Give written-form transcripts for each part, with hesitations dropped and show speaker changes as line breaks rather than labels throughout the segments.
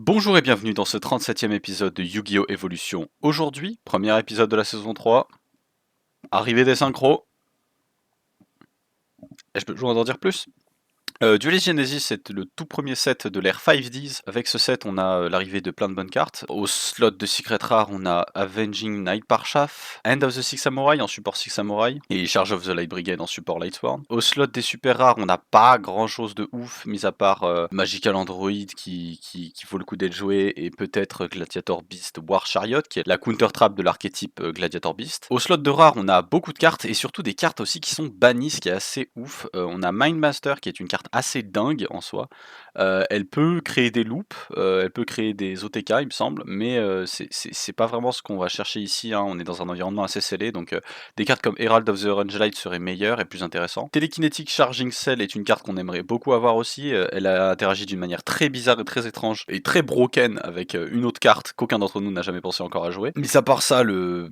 Bonjour et bienvenue dans ce 37e épisode de Yu-Gi-Oh! Evolution. Aujourd'hui, premier épisode de la saison 3, arrivée des synchros. Est-ce que je peux vous en dire plus? Duelist Genesis, c'est le tout premier set de l'ère 5Ds. Avec ce set, on a l'arrivée de plein de bonnes cartes. Au slot de Secret Rare, on a Avenging Night Parshaf, End of the Six Samurai en support Six Samurai, et Charge of the Light Brigade en support Lightsworn. Au slot des super rares, on n'a pas grand chose de ouf, mis à part Magical Android qui vaut le coup d'être joué, et peut-être Gladiator Beast War Chariot, qui est la counter trap de l'archétype Gladiator Beast. Au slot de rare, on a beaucoup de cartes, et surtout des cartes aussi qui sont bannies, ce qui est assez ouf. On a Mindmaster, qui est une carte assez dingue en soi. Elle peut créer des loops, elle peut créer des OTK il me semble, mais c'est pas vraiment ce qu'on va chercher ici, hein. On est dans un environnement assez scellé, donc des cartes comme Herald of the Orange Light seraient meilleures et plus intéressantes. Télékinétique Charging Cell est une carte qu'on aimerait beaucoup avoir aussi, elle a interagi d'une manière très bizarre et très étrange, et très broken avec une autre carte qu'aucun d'entre nous n'a jamais pensé encore à jouer. Mis à part ça, le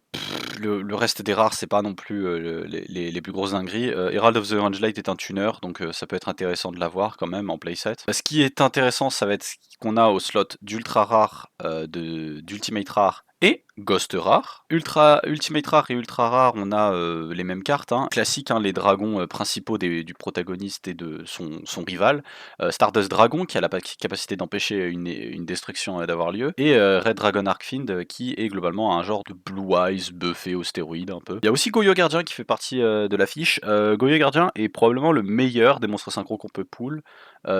reste des rares, c'est pas non plus les plus grosses dingueries. Herald of the Orange Light est un tuner, donc ça peut être intéressant de l'avoir quand même en playset. Ce qui est intéressant, ça va être ce qu'on a au slot d'ultra rare, d'ultimate rare et ghost rare. Ultimate rare et ultra rare, on a les mêmes cartes, hein. Classique, hein, les dragons principaux du protagoniste et de son rival. Stardust Dragon, qui a la capacité d'empêcher une destruction d'avoir lieu, et Red Dragon Arcfiend, qui est globalement un genre de Blue Eyes buffé aux stéroïdes un peu. Il y a aussi Goyo Gardien qui fait partie de l'affiche. Goyo Gardien est probablement le meilleur des monstres synchro qu'on peut pull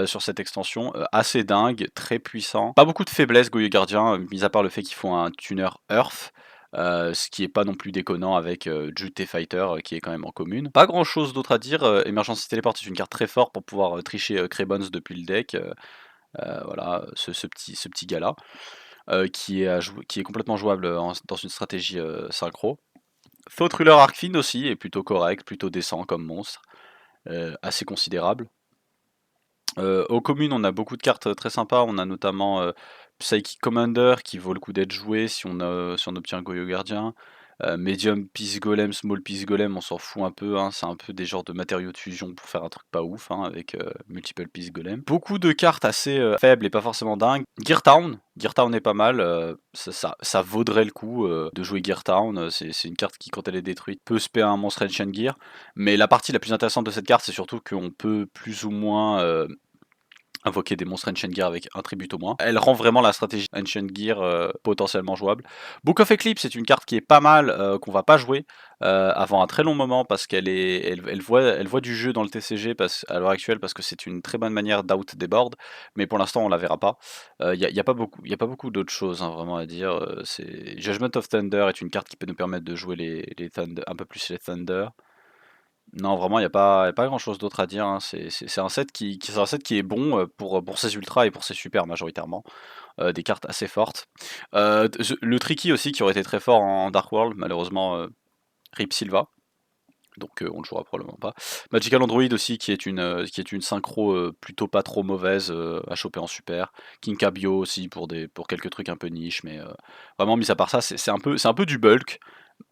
sur cette extension, assez dingue, très puissant. Pas beaucoup de faiblesses Goyo Gardien, mis à part le fait qu'ils font un tuner Earth. Ce qui est pas non plus déconnant avec Jute Fighter qui est quand même en commune. Pas grand chose d'autre à dire, Emergency Teleport est une carte très forte pour pouvoir tricher Crebons depuis le deck, voilà, ce petit gars là, qui est complètement jouable dans une stratégie synchro. Thought Ruler Arcfiend aussi est plutôt correct, plutôt décent comme monstre, assez considérable. Aux communes, on a beaucoup de cartes très sympas, on a notamment Psychic Commander qui vaut le coup d'être joué si on obtient Goyo Gardien. Medium Peace Golem, Small Peace Golem, on s'en fout un peu, hein, c'est un peu des genres de matériaux de fusion pour faire un truc pas ouf, hein, avec Multiple Peace Golem. Beaucoup de cartes assez faibles et pas forcément dingues. Gear Town est pas mal, ça vaudrait le coup de jouer Gear Town, c'est une carte qui, quand elle est détruite, peut spare un monstre Ancient Gear. Mais la partie la plus intéressante de cette carte, c'est surtout qu'on peut plus ou moins invoquer des monstres Ancient Gear avec un tribut au moins. Elle rend vraiment la stratégie Ancient Gear potentiellement jouable. Book of Eclipse est une carte qui est pas mal, qu'on va pas jouer avant un très long moment parce elle voit du jeu dans le TCG à l'heure actuelle parce que c'est une très bonne manière d'out des boards, mais pour l'instant on la verra pas. Y a pas beaucoup d'autres choses, hein, vraiment à dire. Judgment of Thunder est une carte qui peut nous permettre de jouer les Thunder, un peu plus les Thunder. Non, vraiment, y a pas grand-chose d'autre à dire, hein. C'est un set c'est un set qui est bon pour ses ultras et pour ses super majoritairement. Des cartes assez fortes. Le Tricky aussi qui aurait été très fort en Dark World, malheureusement, Rip Silva. Donc on le jouera probablement pas. Magical Android aussi qui est une synchro plutôt pas trop mauvaise à choper en super. King Kabio aussi pour quelques trucs un peu niche, mais vraiment mis à part ça, c'est un peu du bulk.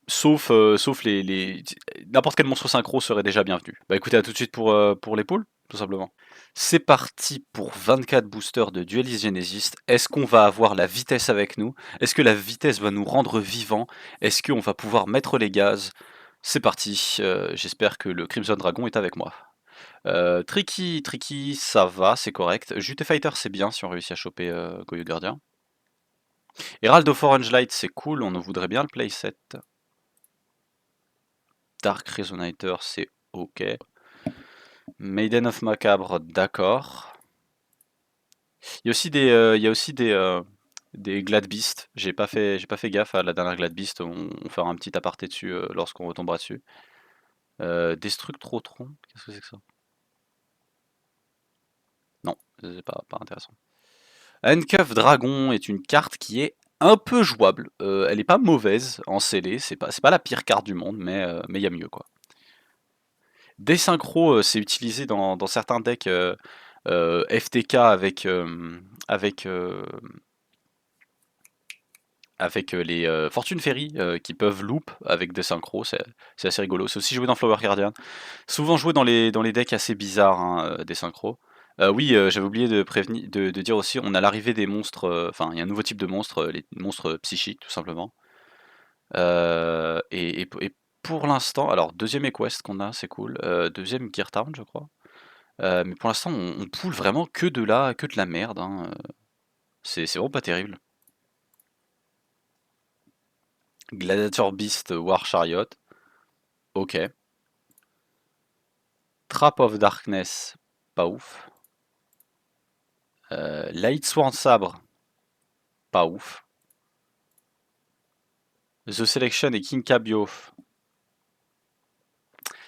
Sauf n'importe quel monstre synchro serait déjà bienvenu. Bah écoutez, à tout de suite pour les poules, tout simplement. C'est parti pour 24 boosters de Duelist Genesis. Est-ce qu'on va avoir la vitesse avec nous? Est-ce que la vitesse va nous rendre vivants? Est-ce qu'on va pouvoir mettre les gaz? C'est parti, j'espère que le Crimson Dragon est avec moi. Tricky, ça va, c'est correct. Jute Fighter, c'est bien si on réussit à choper Goyo Gardien. Herald of Orange Light, c'est cool, on en voudrait bien le playset. Dark Resonator, c'est ok. Maiden of Macabre, d'accord. Il y a aussi des Glad Beast. J'ai pas fait gaffe à la dernière Glad Beast. On fera un petit aparté dessus lorsqu'on retombera dessus. Destructrotron, qu'est-ce que c'est que ça? Non, c'est pas intéressant. Handcuff Dragon est une carte qui est un peu jouable. Elle est pas mauvaise en scellé. C'est pas la pire carte du monde, mais il y a mieux quoi. Desynchro, c'est utilisé dans certains decks FTK avec, euh, avec les Fortune Ferry qui peuvent loop avec des synchros, c'est assez rigolo. C'est aussi joué dans Flower Guardian. Souvent joué dans les decks assez bizarres, hein, des synchros. Oui, j'avais oublié de prévenir, de dire aussi, on a l'arrivée des monstres, enfin, il y a un nouveau type de monstre, les monstres psychiques, tout simplement. Et pour l'instant, alors deuxième Equest qu'on a, c'est cool, 2e Gear Town, je crois. Mais pour l'instant, on pull vraiment que de la merde, hein, c'est vraiment pas terrible. Gladiator Beast War Chariot, OK. Trap of Darkness, pas ouf. Light Sworn Sabre, pas ouf. The Selection et King Cabio,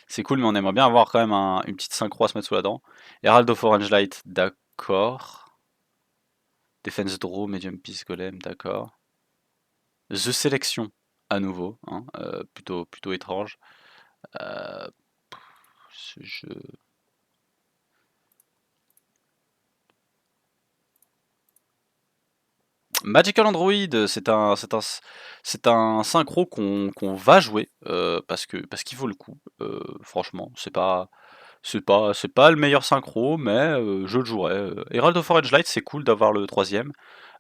c'est cool, mais on aimerait bien avoir quand même une petite synchro à se mettre sous la dent. Herald of Orange Light, d'accord. Defense Draw, Medium Peace Golem, d'accord. The Selection, à nouveau, hein, plutôt étrange. Euh, ce jeu... Magical Android, c'est un synchro qu'on va jouer parce qu'il vaut le coup. Franchement, c'est pas le meilleur synchro, mais je le jouerai. Herald of Orange Light, c'est cool d'avoir le troisième.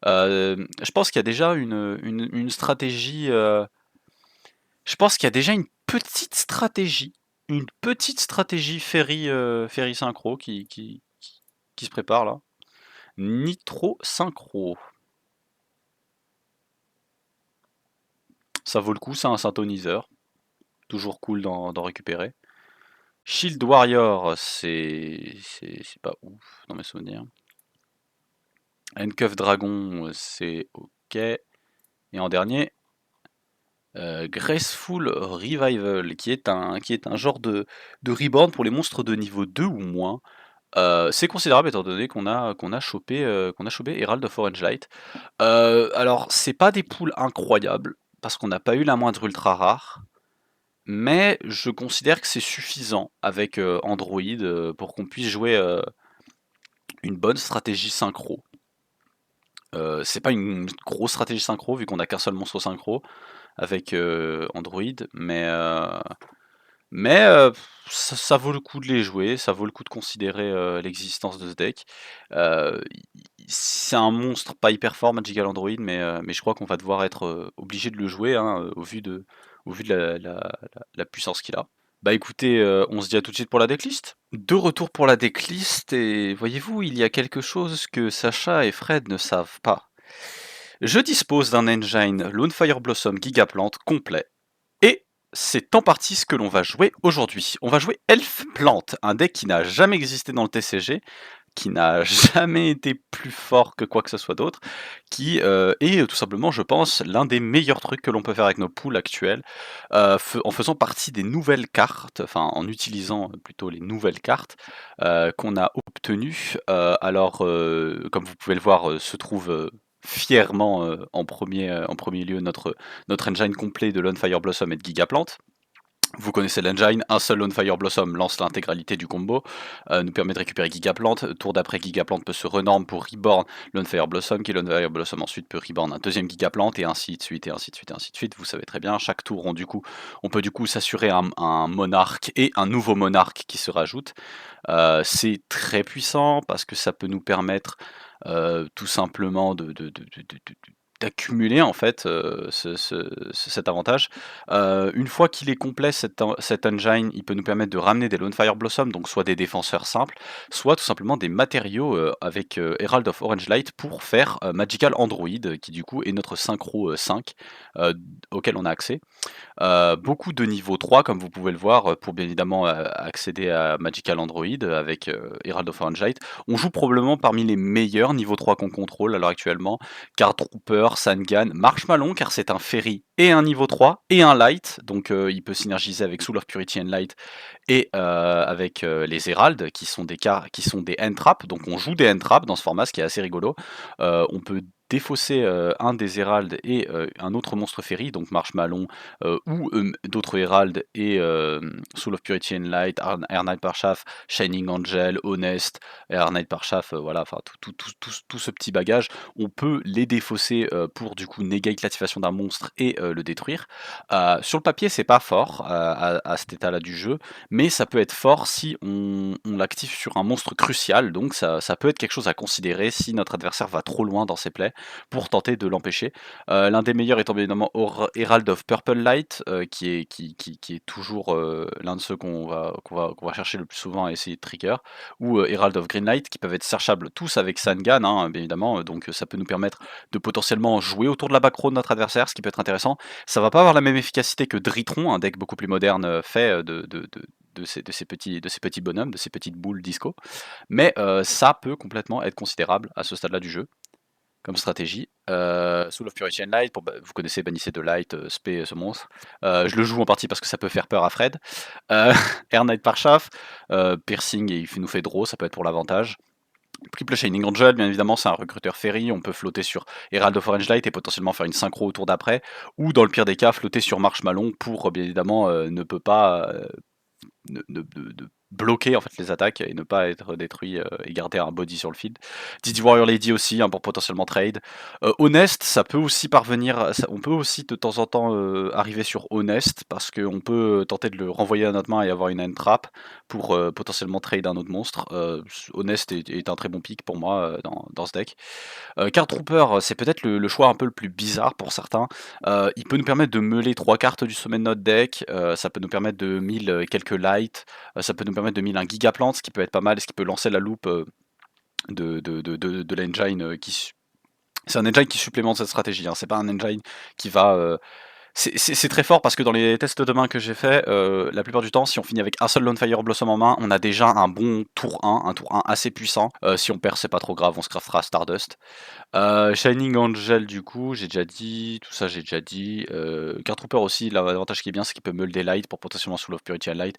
Je pense qu'il y a déjà une stratégie. Je pense qu'il y a déjà une petite stratégie Ferry synchro qui se prépare là. Nitro synchro. Ça vaut le coup, c'est un synthoniseur. Toujours cool d'en récupérer. Shield Warrior, c'est pas ouf dans mes souvenirs. Handcuff Dragon, c'est ok. Et en dernier, Graceful Revival, qui est un genre de reborn pour les monstres de niveau 2 ou moins. C'est considérable étant donné qu'on a chopé Herald of Orange Light. Alors, c'est pas des poules incroyables, parce qu'on n'a pas eu la moindre ultra rare. Mais je considère que c'est suffisant avec Android pour qu'on puisse jouer une bonne stratégie synchro. C'est pas une grosse stratégie synchro vu qu'on a qu'un seul monstre synchro avec Android, mais ça vaut le coup de les jouer, ça vaut le coup de considérer l'existence de ce deck. Euh, c'est un monstre pas hyper fort, Magical Android, mais je crois qu'on va devoir être obligé de le jouer hein, au vu de la puissance qu'il a. Bah écoutez, on se dit à tout de suite pour la decklist. De retour pour la decklist, et voyez-vous, il y a quelque chose que Sacha et Fred ne savent pas. Je dispose d'un engine Lonefire Blossom Gigaplant complet, et c'est en partie ce que l'on va jouer aujourd'hui. On va jouer Elf Plant, un deck qui n'a jamais existé dans le TCG, qui n'a jamais été plus fort que quoi que ce soit d'autre, qui est tout simplement, je pense, l'un des meilleurs trucs que l'on peut faire avec nos pools actuels, en faisant partie des nouvelles cartes, enfin en utilisant plutôt les nouvelles cartes qu'on a obtenues. Alors, comme vous pouvez le voir, se trouve fièrement en premier lieu notre engine complet de Lonefire Blossom et de Gigaplant. Vous connaissez l'engine, un seul Lonefire Blossom lance l'intégralité du combo, nous permet de récupérer Gigaplant, tour d'après Gigaplant peut se renorm pour reborn Lonefire Blossom, qui Lonefire Blossom ensuite peut reborn un deuxième Gigaplant, et ainsi de suite, et ainsi de suite, et ainsi de suite, vous savez très bien, chaque tour on peut du coup s'assurer un monarque et un nouveau monarque qui se rajoute. C'est très puissant parce que ça peut nous permettre tout simplement d'accumuler en fait cet avantage. Une fois qu'il est complet, cet engine, il peut nous permettre de ramener des Lonefire Blossom, donc soit des défenseurs simples, soit tout simplement des matériaux avec Herald of Orange Light pour faire Magical Android, qui du coup est notre synchro 5 auquel on a accès. Beaucoup de niveau 3 comme vous pouvez le voir pour bien évidemment accéder à Magical Android avec Herald of Orange Light. On joue probablement parmi les meilleurs niveau 3 qu'on contrôle à l'heure actuellement. Card Trooper, Sangan, Marshmallow car c'est un Ferry et un niveau 3 et un Light, donc il peut synergiser avec Soul of Purity and Light et avec les Herald qui sont des end traps, donc on joue des end traps dans ce format, ce qui est assez rigolo. On peut défausser un des Heralds et un autre monstre Fairy, donc Marshmallow ou d'autres Heralds et Soul of Purity and Light, Air Knight Parshaf, Shining Angel, Honest, Air Knight Parshaf, voilà, enfin tout ce petit bagage, on peut les défausser pour du coup negate l'activation d'un monstre et le détruire. Sur le papier, c'est pas fort à cet état-là du jeu, mais ça peut être fort si on l'active sur un monstre crucial, donc ça peut être quelque chose à considérer si notre adversaire va trop loin dans ses plays pour tenter de l'empêcher. L'un des meilleurs étant bien évidemment Herald of Purple Light, qui est toujours l'un de ceux qu'on va chercher le plus souvent à essayer de trigger, ou Herald of Green Light, qui peuvent être searchables tous avec Sangan, hein, bien évidemment, donc ça peut nous permettre de potentiellement jouer autour de la back row de notre adversaire, ce qui peut être intéressant. Ça va pas avoir la même efficacité que Dritron, un deck beaucoup plus moderne fait de ces petits bonhommes, de ces petites boules disco, mais ça peut complètement être considérable à ce stade-là du jeu comme stratégie. Soul of Purity and Light, vous connaissez, bannissez de Light, spé ce monstre. Je le joue en partie parce que ça peut faire peur à Fred. Air Knight Parshaf, Piercing et il nous fait draw, ça peut être pour l'avantage. Triple Shining Angel, bien évidemment, c'est un recruteur Fairy, on peut flotter sur Herald of Orange Light et potentiellement faire une synchro au tour d'après, ou dans le pire des cas, flotter sur Marshmallow pour, bien évidemment, ne peut pas de bloquer en fait les attaques et ne pas être détruit et garder un body sur le field. Didi Warrior Lady aussi hein, pour potentiellement trade. Honest, ça peut aussi parvenir, on peut aussi de temps en temps arriver sur Honest parce qu'on peut tenter de le renvoyer à notre main et avoir une end trap pour potentiellement trade un autre monstre. Honest est un très bon pick pour moi dans ce deck. Card Trooper, c'est peut-être le choix un peu le plus bizarre pour certains. Il peut nous permettre de meuler 3 cartes du sommet de notre deck, ça peut nous permettre de mill quelques lights, ça peut nous permettre de mill un Gigaplant, ce qui peut être pas mal, ce qui peut lancer la loupe de l'engine c'est un engine qui supplémente cette stratégie, hein. C'est pas un engine qui va c'est très fort parce que dans les tests de main que j'ai fait, la plupart du temps, si on finit avec un seul Lone Fire Blossom en main, on a déjà un bon tour 1, un tour 1 assez puissant. Si on perd, c'est pas trop grave, on se craftera Stardust. Shining Angel du coup, j'ai déjà dit, tout ça j'ai déjà dit. Card Trooper aussi, l'avantage qui est bien, c'est qu'il peut meul des lights pour potentiellement Soul of Purity and Light.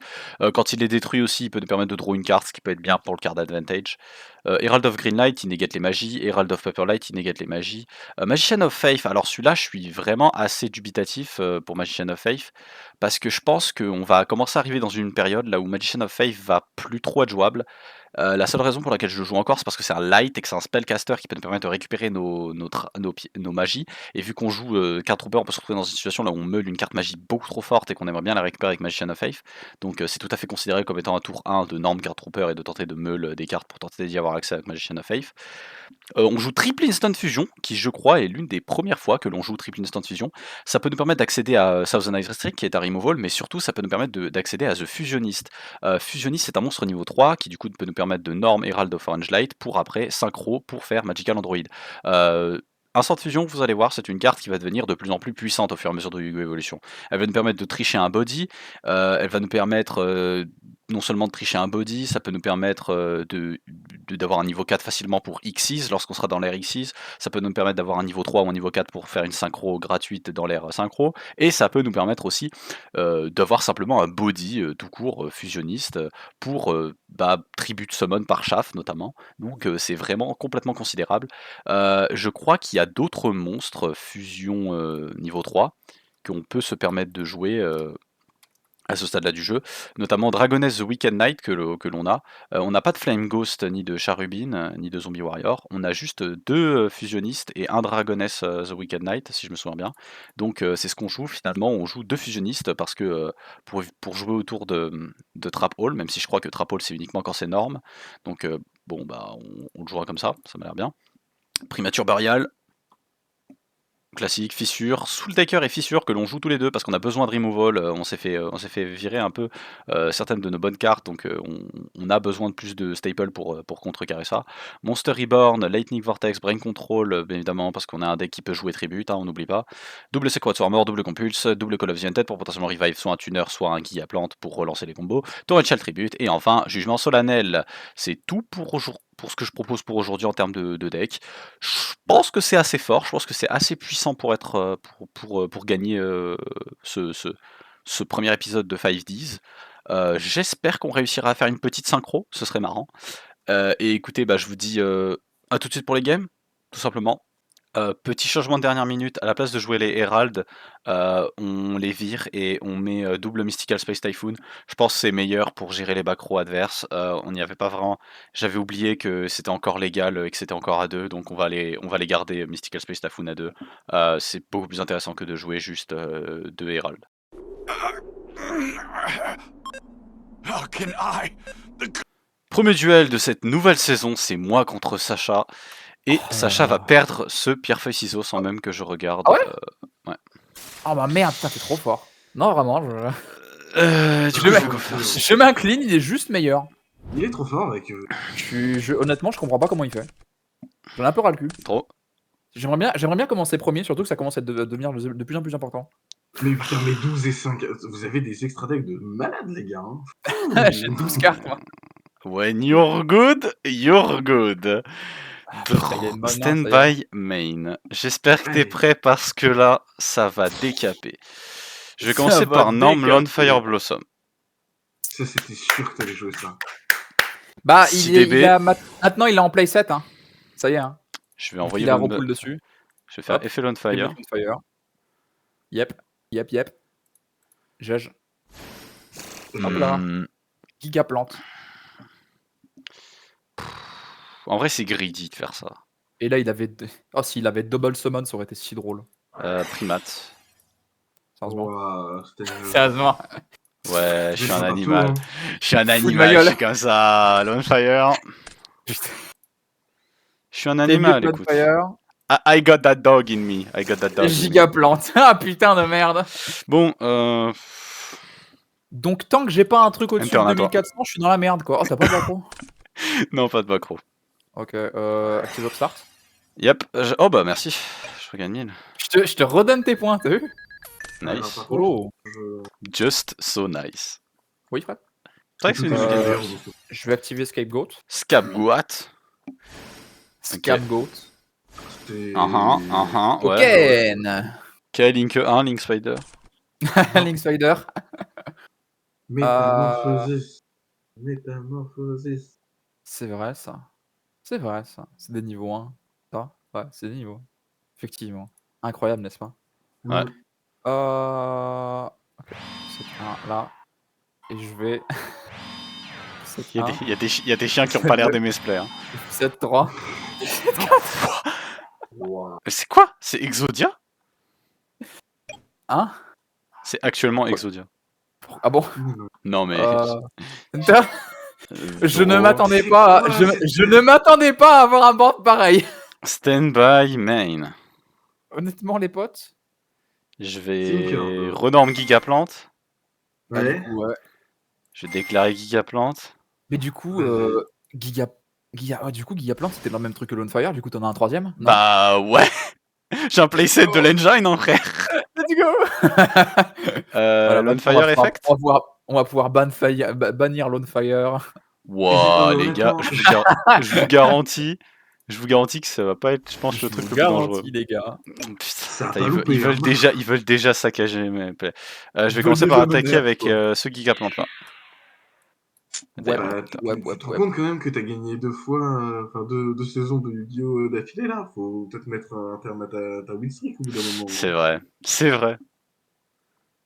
Quand il est détruit aussi, il peut nous permettre de draw une carte, ce qui peut être bien pour le card advantage. Herald of Green Light, il négate les magies. Herald of Purple Light, il négate les magies. Magician of Faith, alors celui-là, je suis vraiment assez dubitatif pour Magician of Faith, parce que je pense qu'on va commencer à arriver dans une période là où Magician of Faith va plus trop être jouable. La seule raison pour laquelle je le joue encore, c'est parce que c'est un light et que c'est un spellcaster qui peut nous permettre de récupérer nos magies. Et vu qu'on joue Card Trooper, on peut se retrouver dans une situation là où on meule une carte magie beaucoup trop forte et qu'on aimerait bien la récupérer avec Magician of Faith. Donc c'est tout à fait considéré comme étant un tour 1 de norme Card Trooper et de tenter de meule des cartes pour tenter d'y avoir accès avec Magician of Faith. On joue Triple Instant Fusion, qui je crois est l'une des premières fois que l'on joue Triple Instant Fusion. Ça peut nous permettre d'accéder à Thousand Eyes Restrict, qui est à Removal, mais surtout ça peut nous permettre d'accéder à The Fusionist. Fusionist, c'est un monstre niveau 3 qui du coup peut nous permettre de norm Herald of Orange Light pour après synchro pour faire Magical Android. Instant Fusion, vous allez voir, c'est une carte qui va devenir de plus en plus puissante au fur et à mesure de Yu-Gi-Oh! Evolution. Elle va nous permettre de tricher un body, elle va nous permettre non seulement de tricher un body, ça peut nous permettre d'avoir un niveau 4 facilement pour Xyz lorsqu'on sera dans l'ère Xyz, ça peut nous permettre d'avoir un niveau 3 ou un niveau 4 pour faire une synchro gratuite dans l'ère synchro, et ça peut nous permettre aussi d'avoir simplement un body tout court fusionniste pour tribute summon par chaff notamment, donc c'est vraiment complètement considérable. Je crois qu'il y a d'autres monstres fusion niveau 3 qu'on peut se permettre de jouer à ce stade-là du jeu, notamment Dragoness The Weekend Knight que l'on a. On n'a pas de Flame Ghost, ni de Charubin, ni de Zombie Warrior. On a juste 2 fusionnistes et un Dragoness The Weekend Knight, si je me souviens bien. Donc c'est ce qu'on joue finalement, on joue 2 fusionnistes parce que pour jouer autour de Trap Hall, même si je crois que Trap Hall c'est uniquement quand c'est norme. Donc bon bah on le jouera comme ça m'a l'air bien. Primature Burial, classique, fissure, Soultaker et fissure que l'on joue tous les deux parce qu'on a besoin de removal, on s'est fait virer un peu certaines de nos bonnes cartes, donc on a besoin de plus de staples pour contrecarrer ça. Monster Reborn, Lightning Vortex, Brain Control, bien évidemment parce qu'on a un deck qui peut jouer tribute, hein, on n'oublie pas. Double Sacred Swarmer, double Compulse, double Call of the Undead pour potentiellement revive soit un tuner, soit un Guy à plante pour relancer les combos. Torrential Tribute, et enfin Jugement Solennel. C'est tout pour ce que je propose pour aujourd'hui en termes de deck. Je pense que c'est assez fort, je pense que c'est assez puissant pour être pour gagner ce premier épisode de 5Ds. J'espère qu'on réussira à faire une petite synchro, ce serait marrant. Et écoutez, je vous dis à tout de suite pour les games, tout simplement. Petit changement de dernière minute, à la place de jouer les Herald, on les vire et on met double Mystical Space Typhoon. Je pense que c'est meilleur pour gérer les back row adverses. On n'y avait pas vraiment. J'avais oublié que c'était encore légal et que c'était encore à 2, donc on va les garder Mystical Space Typhoon à 2. C'est beaucoup plus intéressant que de jouer juste 2 Herald.
How can I?
Premier duel de cette nouvelle saison, c'est moi contre Sacha. Et Sacha va perdre ce pierre-feuille-ciseaux sans même que je regarde.
Ah ouais
ouais.
Oh bah merde, putain, t'es trop fort. Non, vraiment,
Du coup,
je
je vais go first.
je m'incline, il est juste meilleur.
Il est trop fort avec.
Honnêtement, je comprends pas comment il fait. J'en ai un peu ras le cul.
Trop.
J'aimerais bien commencer premier, surtout que ça commence à devenir de plus en plus important.
Mais putain, mais 12 et 5, vous avez des extra decks de malades, les gars. Hein.
J'ai 12 cartes, moi.
When you're good, you're good.
putain, il y a une bonne main,
Stand
ça y
by main. J'espère que t'es
Ouais.
prêt parce que là, ça va décaper. Je vais
Ça
commencer
va
par Norm
décaper.
Lone Blossom.
Ça, c'était sûr que t'allais jouer ça.
Bah,
6
il est,
DB.
maintenant, il est en playset, hein. Ça y est, hein.
Je vais envoyer
Il a
Lone...
repull dessus.
Je vais faire
Hop.
effet Lone Fire.
Fire. Yep. Jage. Hop là. Gigaplante.
En vrai, c'est greedy de faire ça.
Et là, il avait. Oh, s'il avait double summon, ça aurait été si drôle.
Primate.
Sérieusement.
Wow,
Sérieusement.
Ouais, je suis un
partout,
animal.
hein.
Je suis un
Fous de ma
animal,
gueule.
je suis comme ça. Lone Fire.
Putain.
Je suis un animal,
Plate
écoute.
Fire.
I got that dog in me. I got that dog in me.
Gigaplante. Ah putain de merde.
Bon,
Donc, tant que j'ai pas un truc au-dessus de
Interne à toi.
2400, je suis dans la merde, quoi. Oh, t'as pas de macro.
non, pas de macro.
Ok, Active Up Start.
Yep. Oh bah merci. Je regagne 1000.
Je te redonne tes points, t'as vu?
Alors,
Nice.
par contre,
Oh.
Just so nice.
Oui, frère.
C'est vrai que c'est une
Euh,
musique.
Je vais activer Scapegoat.
Scapegoat.
Scapegoat.
C'est.
Ouais.
Token.
Ok, Link 1, Link Spider.
Link Spider.
Métamorphosis. Métamorphosis.
C'est vrai, ça. C'est vrai, ça. C'est des niveaux 1. Ça, ouais, c'est des niveaux. Effectivement. Incroyable, n'est-ce pas?
Ouais.
Ok. C'est un là. Et je vais.
Il y a des chiens qui ont pas l'air d'aimer ce play. Hein.
7-3.
Wow.
Mais c'est quoi? C'est Exodia?
Hein?
C'est actuellement Exodia.
Ah bon?
Non mais.
Je ne m'attendais pas. Je ne m'attendais pas à avoir un board pareil.
Stand by main.
Honnêtement, les potes.
Je vais
Tinker.
renorme Gigaplante.
Bah,
Ouais.
du coup, ouais.
Je vais déclarer Gigaplante.
Mais du coup, Gigaplante, c'était le même truc que Lonefire. Du coup, t'en as un troisième? Non.
Bah ouais. J'ai un playset de l'engine, hein, frère.
Let's go. Voilà,
Lonefire Effect.
On va pouvoir bannir Lonefire.
Wow, les gars,
honnêtement,
je vous garantis que ça va pas être, je pense, le truc le plus dangereux.
Les gars.
Ça
Putain,
a pas loupé,
ils veulent déjà saccager mes plays. Je vais
veulent
commencer par
déjà me
attaquer
mettre,
avec
quoi.
ce Gigaplante là.
Ouais,
Bah, tu te rends compte quand même que t'as gagné 2 fois, enfin 2 saisons de Yu-Gi-Oh d'affilée là. Faut peut-être mettre un terme à ta win streak au bout d'un moment.
C'est vrai, c'est vrai.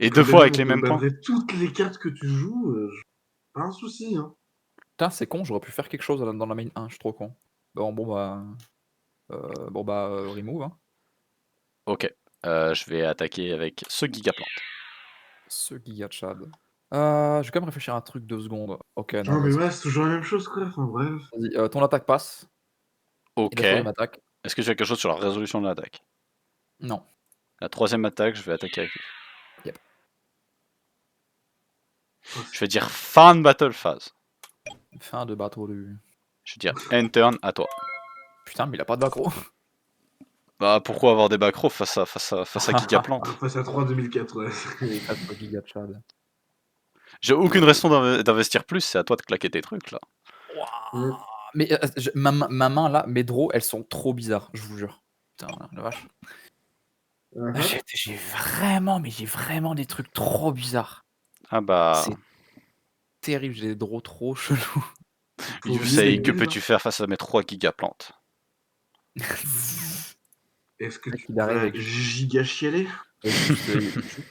Et
Quand
2 fois avec
on
les mêmes points.
bannerait toutes les cartes que tu joues, pas un souci. Hein.
Putain, c'est con, j'aurais pu faire quelque chose dans la main 1, je suis trop con. Bon bah. Remove. Hein.
Ok, je vais attaquer avec ce Gigaplante.
Ce Giga Chad. Je vais quand même réfléchir à un truc 2 secondes. Ok, non.
Non, mais
vas-y.
ouais, c'est toujours la même chose quoi. Enfin bref.
Vas-y, ton attaque passe.
Ok.
Et la troisième attaque.
Est-ce que tu as quelque chose sur la résolution de l'attaque?
Non.
La troisième attaque, je vais attaquer avec lui.
Yep.
Je vais dire fin de battle phase.
Fin de bateau du.
Je vais dire end turn à toi.
Putain, mais il a pas de macro.
Bah pourquoi avoir des backrows face à Gigaplante?
Face à 3 2004, ouais.
Giga Chad.
J'ai aucune raison d'investir plus, c'est à toi de claquer tes trucs là.
Mm.
Mais ma main là, mes draws, elles sont trop bizarres, je vous jure. Putain, la vache. J'ai vraiment des trucs trop bizarres.
Ah bah.
C'est terrible, j'ai des draws trop chelous.
You say, que peux-tu faire face à mes 3 Gigaplantes?
Est-ce que
Mec,
tu
il arrive
vas
avec
giga chialer?
juste,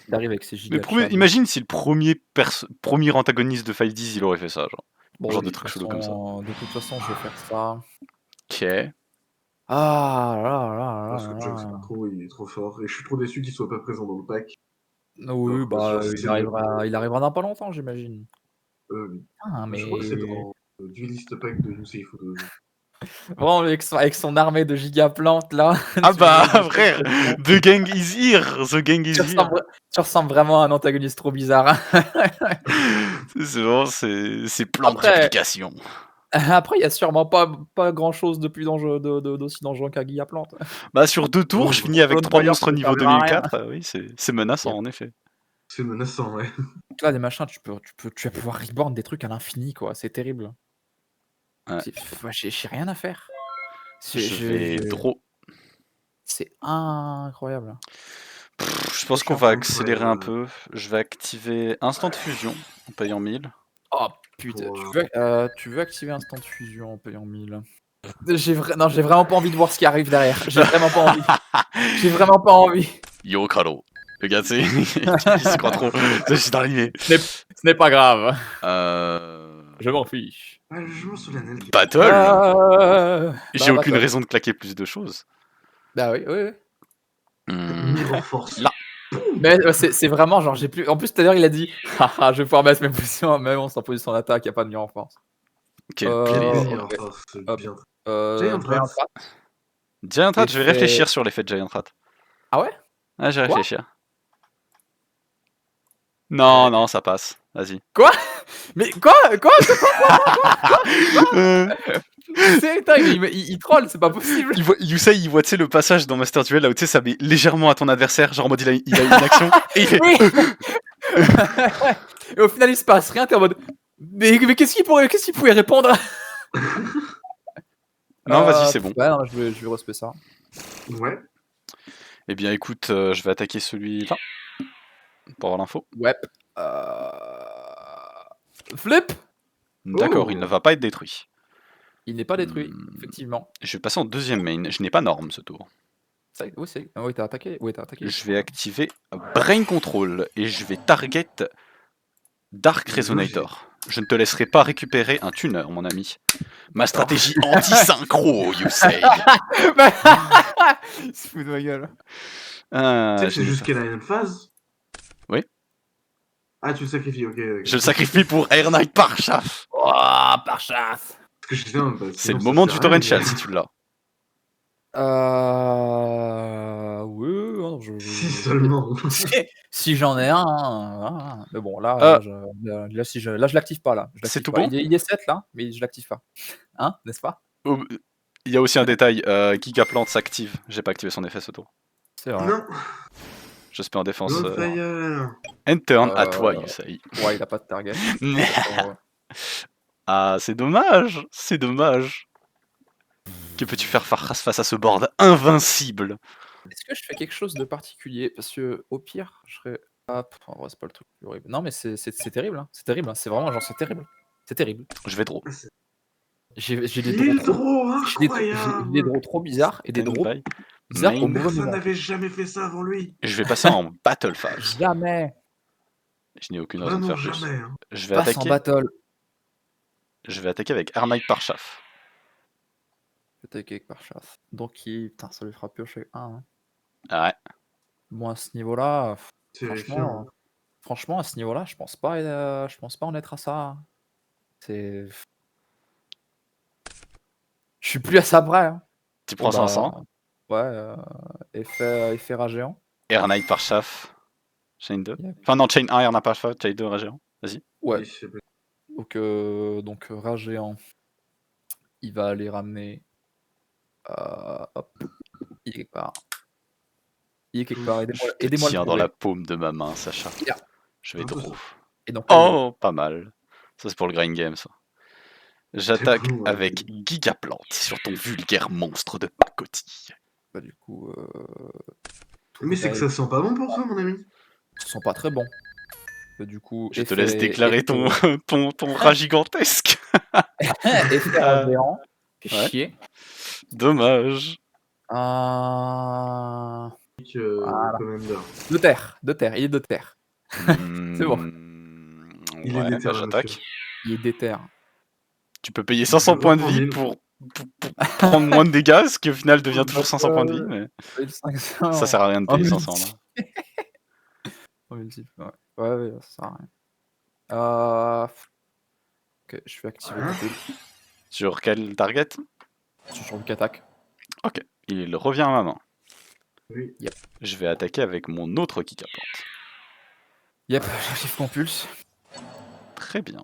il arrive avec ses
Mais
gigas de chad.
imagine si le premier antagoniste de 5 il aurait fait ça, genre.
Bon,
Genre
de
de
toute
trucs chelous comme ça.
de toute façon, je vais faire ça.
Ok.
Ah là
Parce
là
que
là
Jux,
là.
il est trop fort. Et je suis trop déçu qu'il soit pas présent dans le pack.
Oui,
Alors que
bah,
sur
il
CCD,
arrivera dans pas longtemps, j'imagine. Ah,
je crois que c'est
mais
dans le Duelist Pack de Yusei Fudoji.
vraiment avec son armée de gigaplantes là,
Ah bah,
de
frère, the gang is here, the gang is here.
tu ressembles vraiment à un antagoniste trop bizarre.
C'est vraiment, c'est plan de
Après
duplication.
après il y a sûrement pas grand-chose de plus dangereux d'aussi dangereux qu'un gigaplante.
Bah, sur 2 tours, je finis avec 3
Clone
monstres
ça ne
niveau
servira à rien.
2004. Oui, c'est menaçant, en effet.
C'est menaçant, ouais.
Donc là, des machins, tu vas pouvoir reborn des trucs à l'infini, quoi. C'est terrible.
Ouais.
Ouais, j'ai rien à faire.
Je vais draw.
C'est incroyable.
Je pense qu'on va accélérer un peu. Je vais activer Instant Fusion en payant 1000.
Oh putain,
Pour,
tu veux activer Instant Fusion en payant 1000? Non, j'ai vraiment pas envie de voir ce qui arrive derrière. J'ai vraiment pas envie. J'ai vraiment pas envie.
Yo, Karo. Le gars, tu sais, il s'y croit trop. Je suis dans l'animé.
Ce n'est pas grave.
Euh...
Je m'en fiche.
Ah, le jugement solennel.
Battle. J'ai aucune
battle.
raison de claquer plus de choses.
Bah oui, oui, oui.
Niveau force.
Là.
Mais c'est vraiment genre, j'ai plus. En plus, tout à l'heure, il a dit haha, je vais pouvoir mettre mes positions, même en position d'attaque, y a pas de nuance en force.
Quel
Euh,
plaisir.
ok.
Force,
Hop.
bien.
Giant
Rat.
Rat.
Giant Rat, je vais
Effet-
réfléchir sur l'effet de Giant Rat.
Ah ouais?
Ah, je vais
Quoi
réfléchir. Non, non, ça passe. Vas-y.
Mais quoi? C'est putain, il troll, c'est pas possible.
Yusei, il voit, tu sais, le passage dans Master Duel, là où tu sais, ça met légèrement à ton adversaire, genre en mode il a une action, et il fait...
Oui. Et au final, il se passe rien, t'es en mode. Mais qu'est-ce qu'il pouvait répondre?
Non, vas-y, c'est bon.
Ouais, non, je vais respect ça.
Ouais.
Eh bien, écoute, je vais attaquer celui-là, pour avoir l'info.
Ouais. Flip.
D'accord,
Oh.
il ne va pas être détruit.
Il n'est pas détruit, effectivement.
Je vais passer en deuxième main. Je n'ai pas norme ce tour.
Oui, t'as attaqué. Oui, t'as attaqué.
Je vais activer Brain Control et je vais target Dark Resonator. Je ne te laisserai pas récupérer un tuner, mon ami. Ma stratégie anti-synchro, Yusei.
Il se fout de ma gueule.
Ah,
Tu sais que c'est juste qu'elle a une phase?
Oui.
Ah, tu le sacrifies, ok.
je le sacrifie pour Air Knight Parshaf.
Oh, par chasse.
Parce que je disais, bah,
C'est
sinon,
le
ça
moment
sert
du
à rien,
torrential
mais-
si tu l'as.
Oui, non,
Si seulement.
si j'en ai un, hein. Mais bon, là, je l'active pas, là. Je
C'est
l'active
tout
pas.
bon
Il est 7, là, mais je l'active pas. Hein, n'est-ce pas?
Oh, il y a aussi un détail, Gigaplant s'active. J'ai pas activé son effet ce tour.
C'est vrai.
Non.
Je spé en défense.
Not fire.
End turn à toi, Yusei.
Ouais, il a pas de target.
Ah, c'est dommage. C'est dommage. Que peux-tu faire face à ce board invincible?
Est-ce que je fais quelque chose de particulier? Parce que au pire, je serais. Ah, en vrai, c'est pas le truc plus horrible. Non, mais c'est terrible. Hein. C'est terrible. Hein. C'est vraiment genre, c'est terrible. C'est terrible.
Je vais draw.
J'ai des
Il
draws trop.
draw,
J'ai des
incroyable.
draws trop bizarres et des
Stand
draws
by.
bizarres au
Main.
mauvais
Personne
moment.
n'avait jamais fait ça avant lui.
Je vais passer en battle phase.
Jamais.
Je n'ai aucune raison de
Vraiment
faire plus.
jamais. Hein.
Je vais
Passe en
attaquer.
battle.
Je vais attaquer avec Air Knight Parshaf.
Attaqué avec par chasse. Donc, putain, ça lui fera piocher 1. Hein.
Ah ouais.
Bon, à ce niveau-là,
Terrifiant.
franchement, à ce niveau-là, je pense pas en être à ça. C'est. Je suis plus à ça près. Hein.
Tu prends 500.
Ouais, effet rat géant.
Air Knight Parshaf. Chain 2.
Yep.
Enfin non, Chain 1, Air Knight Parshaf, Chain 2, Ragéant. Vas-y.
Ouais.
Oui, c'est-
Donc rat géant. Il va aller ramener. Hop. Il est quelque part. Aidez-moi
Tiens
le
dans
trouver.
la paume de ma main, Sacha.
Yeah.
Je vais
Un peu
draw.
Et donc,
Oh, pas mal. Ça c'est pour le grind game, ça. J'attaque
C'est bon, ouais.
avec Gigaplant sur ton vulgaire monstre de pacotille.
bah, du coup.
Mais c'est que ça sent pas bon pour toi, mon ami.
Ils sont pas très bons. Bah, du coup.
Je te laisse déclarer ton rat gigantesque.
Effet rat géant. Fait
Ouais.
chier.
Dommage.
Un... Voilà.
Commander.
De terre, il est de terre. C'est bon.
Il est
Ouais,
déter,
bah
là,
j'attaque.
monsieur.
Il est déter.
Tu peux payer 500 points de vie pour prendre moins de dégâts, ce qui au final devient toujours 500 points de vie, mais ça sert à rien de payer 500 là.
En multiple, ouais. Ouais, ça sert à rien. Ok, je vais activer
Hein
le coup.
Sur quel target?
Je suis sur le attaque.
Ok, il revient à ma main.
Oui.
Yep.
Je vais attaquer avec mon autre kick à plante.
Yep, j'active compulse.
Très bien.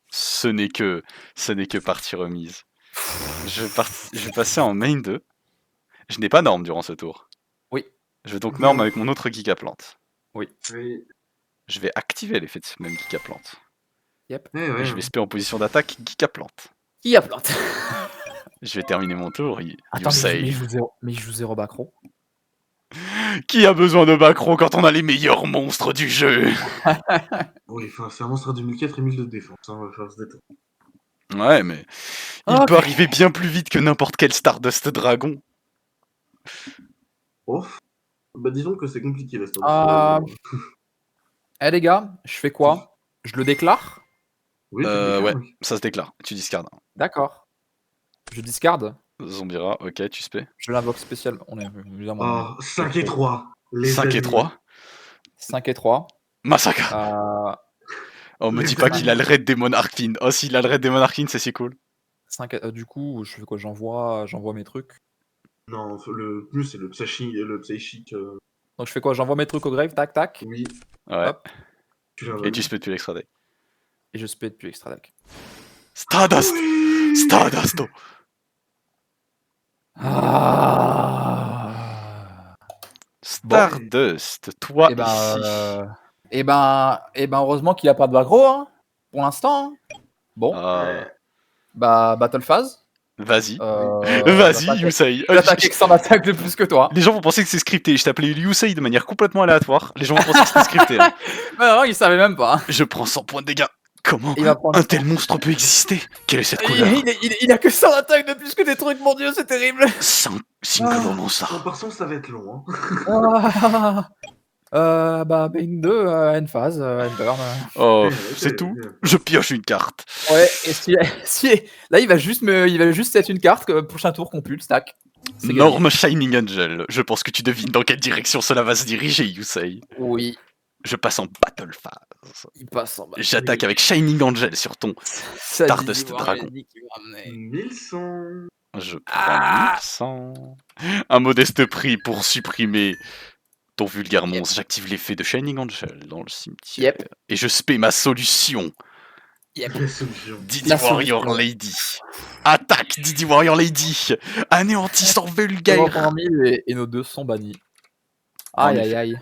Ce n'est que partie remise. Je vais passer en main 2. Je n'ai pas norme durant ce tour.
Oui.
Je vais donc
Non.
norme avec mon autre geek à plante.
Oui.
Je vais activer l'effet de ce même geek à plante.
Yep.
Ouais,
Et je vais spé en position d'attaque geek à plante.
Qui a plante?
Je vais terminer mon tour.
Attends,
Yusei.
mais je joue 0 backrow.
Qui a besoin de Macron quand on a les meilleurs monstres du jeu?
Oui, enfin, c'est un monstre à 2004 et 1000 de défense, hein, on va faire se détendre.
Ouais, mais il peut arriver bien plus vite que n'importe quel Stardust Dragon.
Oh. Bah, disons que c'est compliqué, la
Eh les gars, je fais quoi? Je le déclare?
Oui, tu le
Ouais,
déclares, oui.
ça se déclare. Tu discardes.
D'accord. Je discarde.
Zombira, ok, tu spé.
Je l'invoque spécial. On est évidemment.
Oh, 5 et 3. Les
5 et
amis.
3.
5 et 3.
Massacre. Oh, me
les
dis pas
amis.
qu'il a le raid des Monarchines. Oh, s'il a le raid des Monarchines, c'est si cool.
5 du coup, je fais quoi? J'envoie mes trucs.
Non, le plus, c'est le Psychic.
Donc je fais quoi? J'envoie mes trucs au grave, tac tac.
Oui.
Ouais.
Hop.
Tu l'as
Et tu spé depuis l'extra deck.
Et je spé depuis extra deck.
Stardust.
Oui.
Stardust. Stardust, toi
Et
ici.
heureusement qu'il a pas de backrow, hein, pour l'instant. Hein. Bon, bah battle phase.
Vas-y.
Vas-y,
Vas-y, Yusei.
J'attaque avec 100 attaques de plus que toi.
Les gens vont penser que c'est scripté. Je t'appelais Yusei de manière complètement aléatoire. Les gens vont penser que c'était scripté. Hein.
Non, il savait même pas.
Je prends 100 points de dégâts. Comment
Il va prendre
un tel monstre peut exister? Quelle est cette couleur?
il a que 100 attaques de plus que des trucs, mon dieu, c'est terrible.
Sincronosa.
En passant, ça va être long. Hein.
Bah, Bane 2, end phase, end turn.
Oh, c'est tout. Je pioche une carte.
Ouais, et là, il va juste set une carte, prochain tour, compulse, tac.
Norme Shining Angel. Je pense que tu devines dans quelle direction cela va se diriger, Yusei.
Oui.
Je passe en battle phase.
Il passe en bas.
J'attaque avec Shining Angel sur ton Stardust Dragon.
1100.
Je prends 1100. Un modeste prix pour supprimer ton vulgaire monstre. J'active l'effet de Shining Angel dans le cimetière.
Yep.
Et je spé ma solution.
Yep.
La solution.
Didi Warrior Lady. Attaque Didi Warrior Lady. Anéantis sans vulgaire.
Et nos deux sont bannis. Aïe aïe aïe.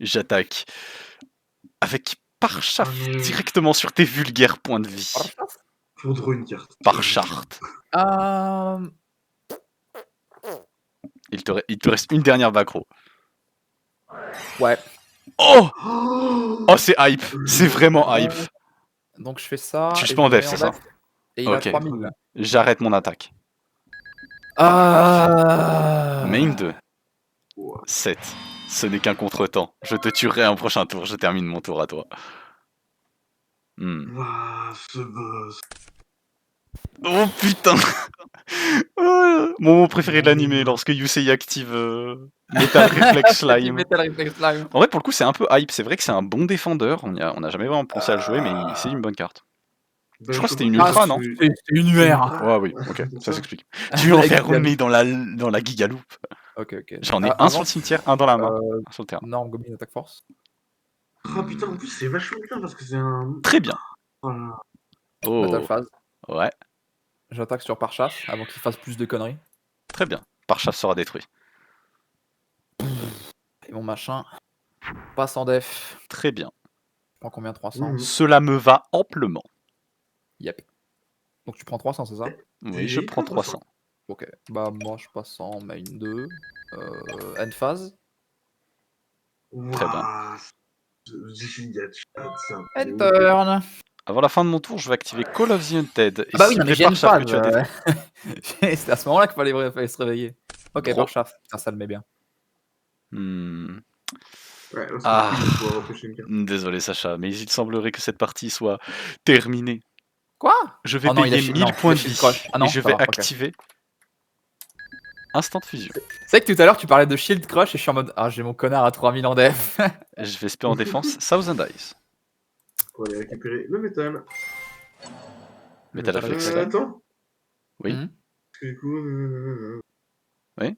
J'attaque avec Parchaff directement sur tes vulgaires points de vie.
Pour draw une carte.
Par charte. Il te reste une dernière backrow.
Ouais.
Oh, oh, c'est hype. C'est vraiment hype.
Donc je fais ça.
Tu spé en def, c'est ça?
Et il a 3000.
J'arrête mon attaque. Main 2. 7. Ce n'est qu'un contretemps. Je te tuerai un prochain tour. Je termine mon tour à toi.
Ce boss.
Oh putain. Mon moment préféré de l'anime lorsque Yusei active Metal Reflex Slime. En vrai, pour le coup, c'est un peu hype. C'est vrai que c'est un bon défendeur. On n'a jamais vraiment pensé à le jouer, mais c'est une bonne carte. Je crois que c'était une ultra, non?
C'est une UR.
Ouais, oui, ok, ça s'explique. Tu veux en faire remettre dans la Gigaloup.
Ok.
J'en ai un sur le cimetière, un dans la main, un sur le terrain.
Norme Goblin Attack Force.
Ah putain, en plus, c'est vachement bien parce que c'est un.
Très bien.
Voilà.
Battle
Oh,
phase.
ouais,
J'attaque sur Parchasse avant qu'il fasse plus de conneries.
très bien. Parchasse sera détruit.
Et mon machin passe en def.
Très bien.
Je prends combien? 300.
Cela me va amplement.
Yep. Donc tu prends 300, c'est ça?
Oui, je prends 300.
Ok. Bah moi je passe en main 2. End phase.
Très bien.
And turn.
Avant la fin de mon tour, je vais activer Call of the Undead. Et
Bah oui,
si
non, mais j'ai
prépare
une
chaque
phrase.
que tu as détruit.
C'est à ce moment-là qu'il fallait se réveiller. Ok,
Bro.
par chaf. Putain, ça le met bien.
Ouais, on
Ah.
pour repêcher une carte.
Désolé Sacha, mais il semblerait que cette partie soit terminée.
Quoi?
Je vais
Oh non, il a
payer
chi-
1000
non,
points
il
de
a shield
vie
crush. Ah non,
et je
ça
vais
va, ok.
activer Instant Fusion.
C'est vrai que tout à l'heure, tu parlais de shield crush et je suis en mode ah, j'ai mon connard à 3000 en def.
Je vais spé en défense Thousand Eyes.
Pour aller récupérer le métal.
Métal réflexe.
Attends.
Oui.
Mhm.
Parce que du coup.
Oui.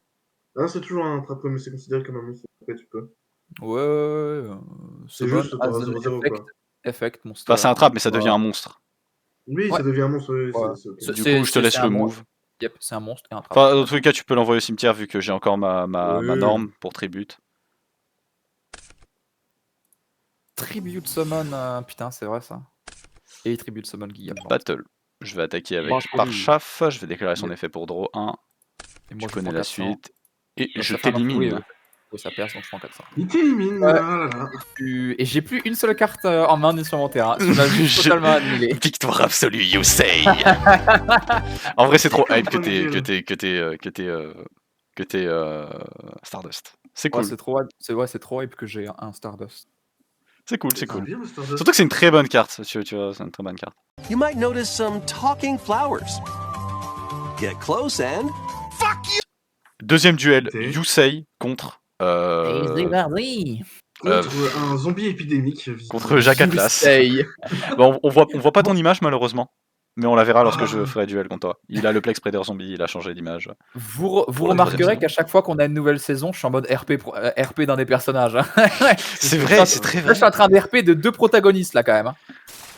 Ah, c'est toujours un trap, mais c'est considéré comme un monstre. Après, tu peux.
Ouais.
C'est
Summon
juste
as
par
an
0-0
effect,
quoi.
effect monster.
Enfin, c'est un trap, mais ça devient
Ouais.
un monstre.
Oui,
Ouais.
ça devient un monstre. Oui,
Ouais.
c'est ok.
C'est-
Du coup, je te laisse
c'est
le
un
move.
Yep, c'est un monstre et un trap.
Enfin, dans tous les cas, tu peux l'envoyer au cimetière vu que j'ai encore ma
Oui.
norme pour tribute.
Tribute summon, putain, c'est vrai ça. Et tribute summon Guillaume.
Battle. Je vais attaquer avec
Marche
Parchaf. Je vais déclarer son
Yep.
effet pour draw 1.
Et
Tu
moi, je
connais
prends
la
400.
suite. Et
Donc,
je
ça fait un an-
t'élimine.
Oui, ça perce, donc je prends 400.
Il t'élimine.
Ouais.
Ah là là.
Et j'ai plus une seule carte en main ni sur mon terrain. Tu m'as juste
Je-
totalement annihilé.
Victoire absolue, you say. En vrai, c'est trop hype que t'es Stardust. C'est
Ouais,
cool.
c'est trop hype que j'ai un Stardust.
C'est cool, c'est
C'est
cool.
bien, le Stardust.
Surtout que c'est une très bonne carte. Tu vois, c'est une très bonne carte.
You might notice some talking flowers. Get close and
Deuxième duel,
Ok.
Yusei contre
Contre un zombie épidémique.
contre Jacques Atlas.
Yusei.
Bon, on voit pas ton image malheureusement, mais on la verra lorsque je
Ah.
ferai duel contre toi. Il a le Plex Predator Zombie, il a changé d'image.
Vous
Pour la
remarquerez
troisième
qu'à chaque fois qu'on a une nouvelle saison, je suis en mode RP d'un des personnages. hein.
C'est vrai, c'est très
Là, je
vrai.
suis en train de RP de 2 protagonistes là quand même. hein.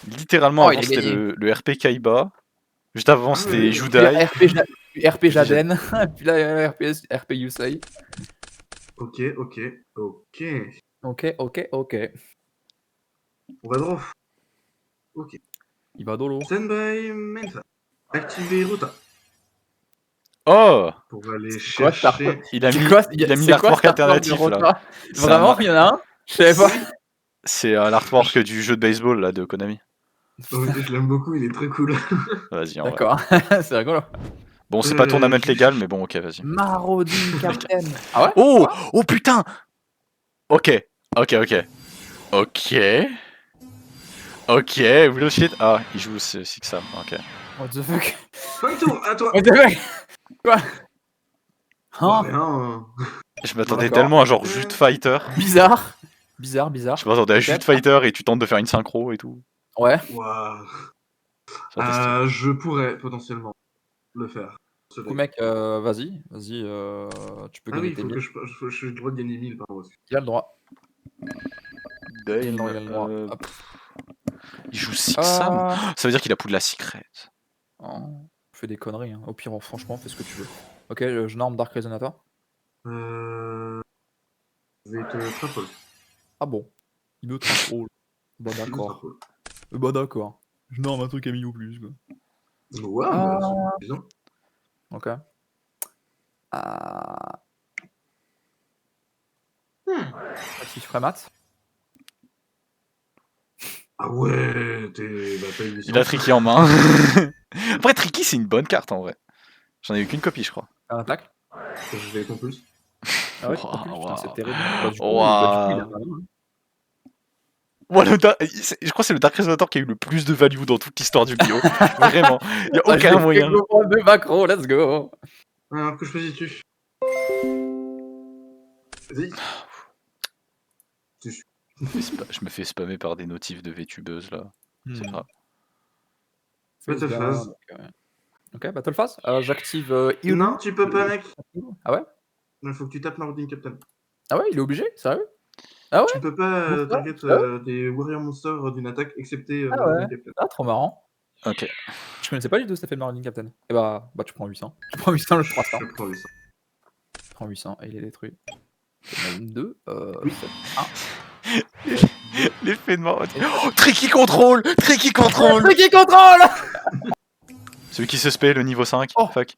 Littéralement,
Oh,
avant
il a
c'était
gagné.
le RP Kaiba. Juste avant,
Ah,
c'était
oui.
Judai.
RP Jaden, puis là RP Yusei.
Ok.
Ok.
On va draw. Ok.
Il va dolo.
Standby Mensa. Activer Rota.
Oh,
Pour aller
quoi,
chercher.
il a mis,
C'est quoi,
il a mis
c'est quoi
l'artwork
cet artwork de
alternatif là.
Rota
C'est
Vraiment,
un-
il y en a un Je savais pas.
C'est l'artwork du jeu de baseball là de Konami.
Oui, je l'aime beaucoup, il est très cool.
Vas-y, en vrai.
D'accord, c'est rigolo.
Bon, c'est pas tournament
je-
légal, mais bon, ok, vas-y.
Marauding Captain. Ah ouais
Oh, oh putain. Ok. Real shit. Ah, il joue Six Sam. Ok.
What the fuck
Pas du tout, à toi.
What the fuck Quoi
Oh,
Hein
rien.
Je m'attendais
D'accord.
tellement à genre Jute Fighter.
Bizarre.
Je m'attendais à Jute Fighter et tu tentes de faire une synchro et tout.
Ouais.
Waouh.
Ça va tester.
Je pourrais potentiellement le faire.
Du coup, mec, vas-y, tu peux
Ah
gagner
oui, il
tes
faut
1000.
que je ai le droit de gagner 1000 par mois.
Il a le droit.
Dame,
Il a le droit. Hop.
il joue Six Sam.
Ah.
Ça veut dire qu'il a Poudlard Secret.
Oh, fais des conneries. Hein. Au pire, franchement, fais ce que tu veux. Ok, je norme Dark Resonator.
Je vais te trapole.
Ah bon. Il me trompe. Bah d'accord. Je norme un truc à 1000 ou plus. Quoi.
Ouais, bah, c'est suffisant.
Ok. Actif Frémat.
Ah ouais, t'as eu 800.
Il a Tricky en main. Après, Tricky, c'est une bonne carte en vrai. J'en ai eu qu'une copie, je crois.
Un attaque.
Je vais compulse.
Ah ouais,
Wow,
compulse, putain,
wow.
c'est terrible. Bah, du coup,
Wow.
il a pas mal, hein.
Ouais, je crois que c'est le Dark Resonator qui a eu le plus de value dans toute l'histoire du Yu-Gi-Oh! Vraiment. Il n'y a
Ah, j'ai
aucun
fait
moyen.
le moment de macro, let's go.
Alors, que choisis-tu? Vas-y.
Je me fais spammer par des notifs de VTubeuse là. C'est grave.
Battle phase.
Ok, Battle phase. J'active Ilu.
Non, tu peux pas, mec.
Ah ouais?
Il faut que tu tapes Marauding Captain.
Ah ouais, il est obligé? Sérieux? Ah ouais?
Tu peux pas
Bon,
target
ouais.
des Warrior Monsters d'une attaque, excepté
Ah
Marauding
ouais.
Captain.
Ah, trop marrant.
Ok.
Je connaissais pas du tout cet effet de Marine Captain. Et bah tu prends 800. Tu prends 800 le 300.
Je prends 800.
Tu prends 800 et il est détruit. 2, 7, 1.
L'effet de mort. Oh, Tricky Control! Tricky Control!
Qui contrôle?
Celui qui se spé le niveau 5.
Oh.
Fuck.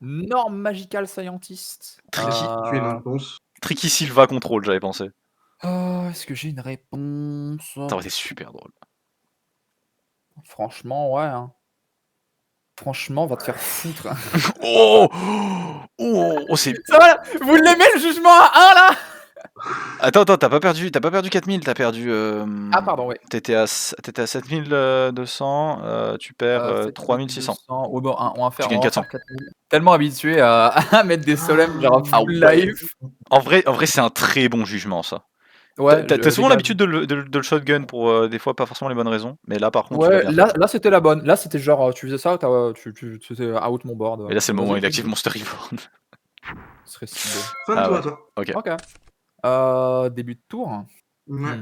Norme Magical Scientist.
Tricky.
Tu es une réponse.
Tricky Silva Control, j'avais pensé.
Est-ce que j'ai une réponse?
Ça aurait été super drôle.
Franchement, ouais. Hein. Franchement, va te faire foutre.
Oh oh, c'est...
Ça va, vous l'aimez le jugement à 1 là?
Attends, t'as pas perdu 4000, t'as perdu...
Ah pardon, ouais.
T'étais à 7200, tu perds 3600.
7200. Ouais, bon, on va faire,
Tu gagnes
on va
400.
faire 4000. Tellement habitué à mettre des solemnes genre
Ah
full
ouais.
life.
En vrai, c'est un très bon jugement, ça.
Ouais,
T'as souvent
les gars,
l'habitude de le shotgun pour des fois pas forcément les bonnes raisons, mais là par contre tu l'as
ouais,
bien fait.
là c'était la bonne. Là c'était genre tu faisais ça, c'était out mon board.
Et là c'est le moment où il
Vas-y,
active Monster Reborn.
ce serait si beau.
Fin de
Ah
tour
ouais.
à toi.
Ok.
Ok. Début de tour.
Ouais.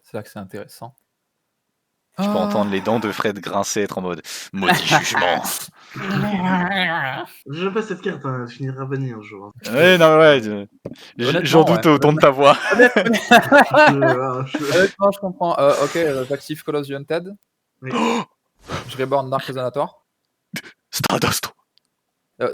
C'est là que c'est intéressant.
Je peux entendre les dents de Fred grincer, être en mode maudit jugement.
J'aime pas cette carte, hein. Je finirai banni un jour. Hein.
Ouais, non, ouais.
Honnêtement,
J'en doute
ouais.
au ton de ta voix.
Honnêtement, je comprends. Ok, j'active Call of the Hunted.
Oui.
Je reborn Dark Resonator.
Stardust.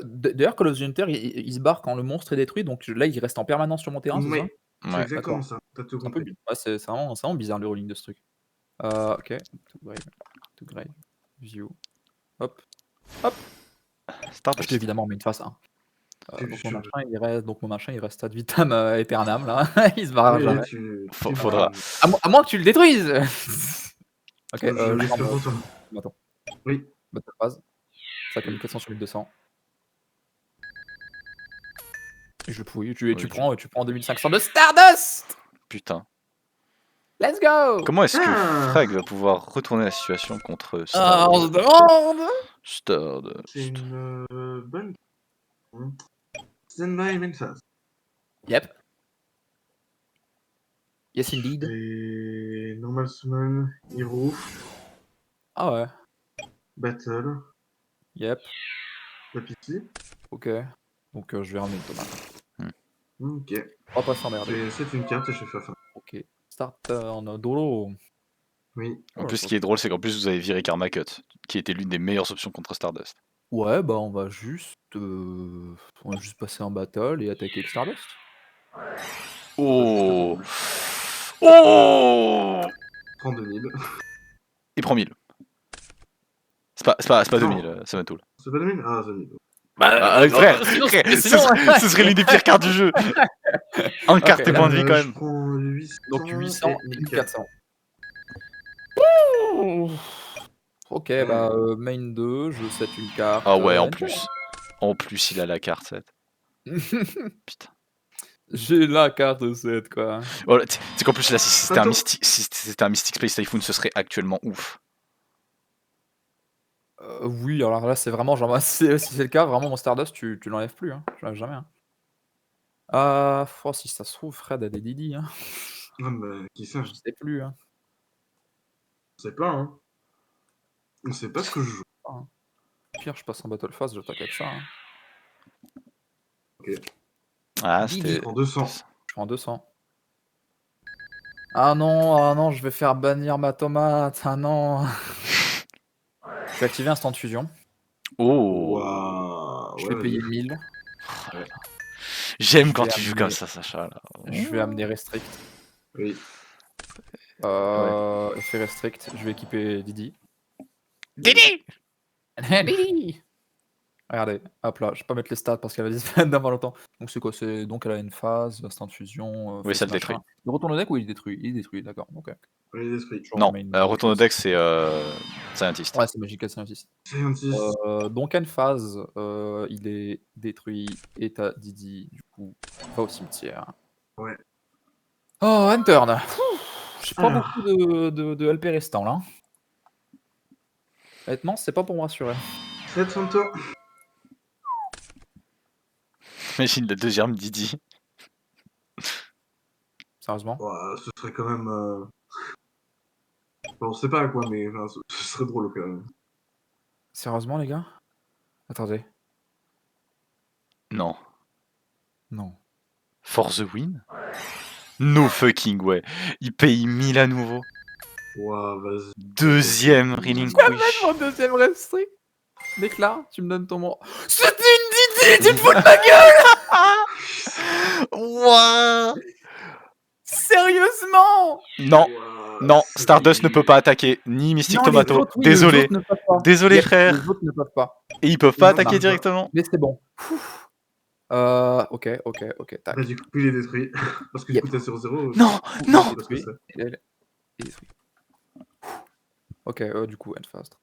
D'ailleurs, Call of the Hunter, il se barre quand le monstre est détruit, donc là, il reste en permanence sur mon terrain, c'est
Oui,
ça?
c'est
Ouais.
exactement ça. T'as tout
C'est un peu
compris.
ouais, c'est vraiment bizarre le rolling de ce truc. Ok. To grave. View. Hop. Je
Stardust.
t'ai évidemment mis une face 1.
Tu-
Donc,
tu-
mon machin, il reste ad vitam aeternam, là. Il se barre
Oui,
jamais.
Faudra.
À moins que tu le détruises. Ok,
Je l'espère pour toi.
Attends.
Oui.
Battle phase. Ça comme 400 sur 1200. Et je pourris. Tu prends 2500 de Stardust.
Putain.
Let's go.
Comment est-ce que
Ah.
Frag va pouvoir retourner la situation contre
On se
Stardust?
demande.
Stardust.
C'est une bonne. Stand by main phase.
Yep. Yes indeed.
Et normal summon, hero,
Ah ouais.
battle,
Yep.
tapici.
Ok. Donc je vais ramener une tomate.
Ok.
On va pas s'emmerder.
C'est une carte et je fais fin.
Ok. Start en dolo.
Oui.
En plus, ce qui est drôle, c'est qu'en plus, vous avez viré Karma Cut, qui était l'une des meilleures options contre Stardust.
Ouais, bah on va juste passer en battle et attaquer le Stardust.
Oh. Oh.
Prends 2000.
Il prend 1000. C'est pas 2000, ça m'atoule.
C'est pas 2000? Ah, 2000.
Frère, ce serait l'une des pires cartes du jeu. Un quart tes points de vie quand
Je
même.
prends 800.
Donc 800
et
et
1400.
1400. Ok, bah main 2, je set une carte.
Ah ouais, en plus. En plus, il a la carte 7. Putain.
J'ai la carte 7, quoi.
Voilà, tu sais qu'en plus, là, si c'était
Attends.
si c'était un Mystic Space Typhoon, ce serait actuellement ouf.
Oui, alors là, c'est vraiment genre, si c'est le cas, vraiment, mon Stardust, tu l'enlèves plus, hein. Tu l'enlèves jamais, hein. Si ça se trouve, Fred a des Didi, hein.
Ah, bah, qui sait?
Je sais plus, hein.
C'est pas, hein. On sait pas ce que je joue.
Au pire, je passe en Battle Phase, j'attaque avec ça, hein.
Ok.
Ah,
Didi.
c'était.
Je prends 200.
Je prends 200. Ah non, je vais faire bannir ma tomate. Ah non. Je vais activer Instant Fusion.
Oh.
Waouh.
Je vais
ouais,
payer 1000.
J'aime
Je
quand
vais
tu joues
amener-
comme ça, Sacha. Là.
Je vais amener Restrict.
Oui.
Effet Restrict. Je vais équiper Didi.
Didi.
Didi. Regardez, hop là, je vais pas mettre les stats parce qu'elle va disparaître dans pas longtemps. Donc c'est quoi? Donc elle a une phase, Instant Fusion.
Oui, ça le détruit.
Il retourne au deck ou il détruit? Il détruit, d'accord. Ok.
Oui, l'esprit.
Non,
Main-
retourne au deck, c'est Scientist.
Ouais, c'est Magical Scientist.
Scientist.
Donc en phase, il est détruit et t'as Didi, du coup, va au cimetière.
Ouais.
Oh, Hunturn. J'ai pas
Ah.
beaucoup de LP restants là. Honnêtement, c'est pas pour me rassurer.
700 tours.
Imagine la deuxième Didi.
Sérieusement.
Ouais, ce serait quand même. Bon, on sait pas à quoi, mais enfin, ce serait drôle quand même.
Sérieusement, les gars? Attendez.
Non.
Non.
For the win? No fucking way. Il paye 1000 à nouveau.
Waouh, vas-y.
Deuxième relinquish.
Mon deuxième restrict. Déclare, tu me donnes ton mot. C'était une Didi, tu te fous de ma gueule!
Ouah.
Sérieusement?
Non,
Ouah,
non,
c'est-
Stardust ne peut pas attaquer, ni Mystic
Non, les
Tomato.
autres, oui, les
Désolé.
autres ne peuvent pas.
Désolé,
Yep,
frère.
Les autres ne peuvent pas.
Et ils peuvent pas
Non,
attaquer
ça va.
directement.
Mais c'est bon. Ok, tac.
Bah, du coup, il est détruit. Parce que
Yep.
du coup, t'as 0-0.
Non,
Il
non.
est détruit. Il est détruit. Ok, du coup, end fast.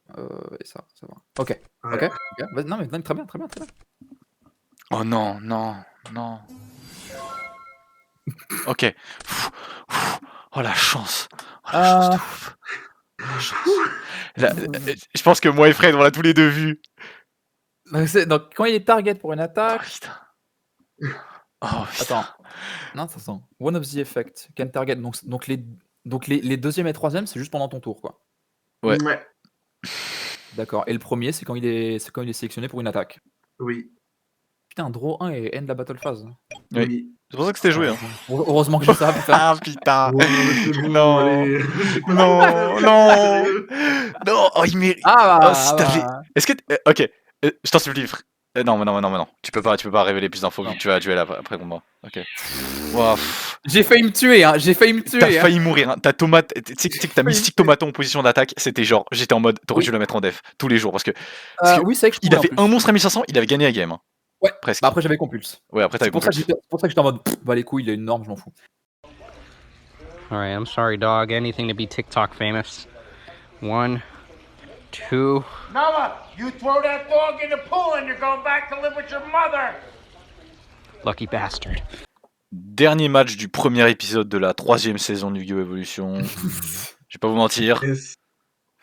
Et ça va. Ok.
Ouais.
Vas-y, non, mais très bien.
Oh non, non, non. Ok. Oh la chance. Oh la chance de ouf. La chance. Là, je pense que moi et Fred, on l'a tous les deux vu.
Donc, quand il est target pour une
Oh
attaque.
putain. Oh putain.
Attends. Non, attends. One of the effects can target. Donc les deuxième et troisième, c'est juste pendant ton tour, quoi.
Ouais.
D'accord. Et le premier, c'est quand il est sélectionné pour une attaque.
Oui.
Putain, draw 1 et end la battle phase.
Oui.
Oui.
C'est pour ça que c'était joué. Hein.
Heureusement que j'ai ça, putain.
Ah putain.
Ouais, mais c'est bon,
Non.
allez.
Non, non.
Sérieux.
Non, oh, il mérite.
Ah
Oh, si t'avais- Est-ce que. Ok, je t'en supplie, frère. Non, non. Tu peux pas révéler plus d'infos vu que tu vas duel après contre moi. Ok. Wow.
J'ai failli me tuer, hein.
T'as failli mourir. Hein. Ta tomate. Tu sais que t'as
failli
Mystic Tomato en position d'attaque. C'était genre. J'étais en mode. T'aurais dû le mettre en def tous les jours parce que.
Oui, c'est vrai que je
Il a
pouvais,
fait
en plus.
un monstre à 1500, il avait gagné la game. Hein.
Ouais.
Presque.
Bah après, j'avais compulse.
Ouais, après t'avais
C'est pour ça que
compris.
j'étais en mode. Bah les couilles, il a une norme, je m'en fous.
Alright, I'm sorry, dog. Anything to be TikTok famous. 1, 2.
Noah, you throw that dog in the pool and you're going back to live with your mother.
Lucky bastard.
Dernier match du premier épisode de la 3ème saison de Yu-Gi-Oh! Evolution. Je vais pas vous mentir.
Yes.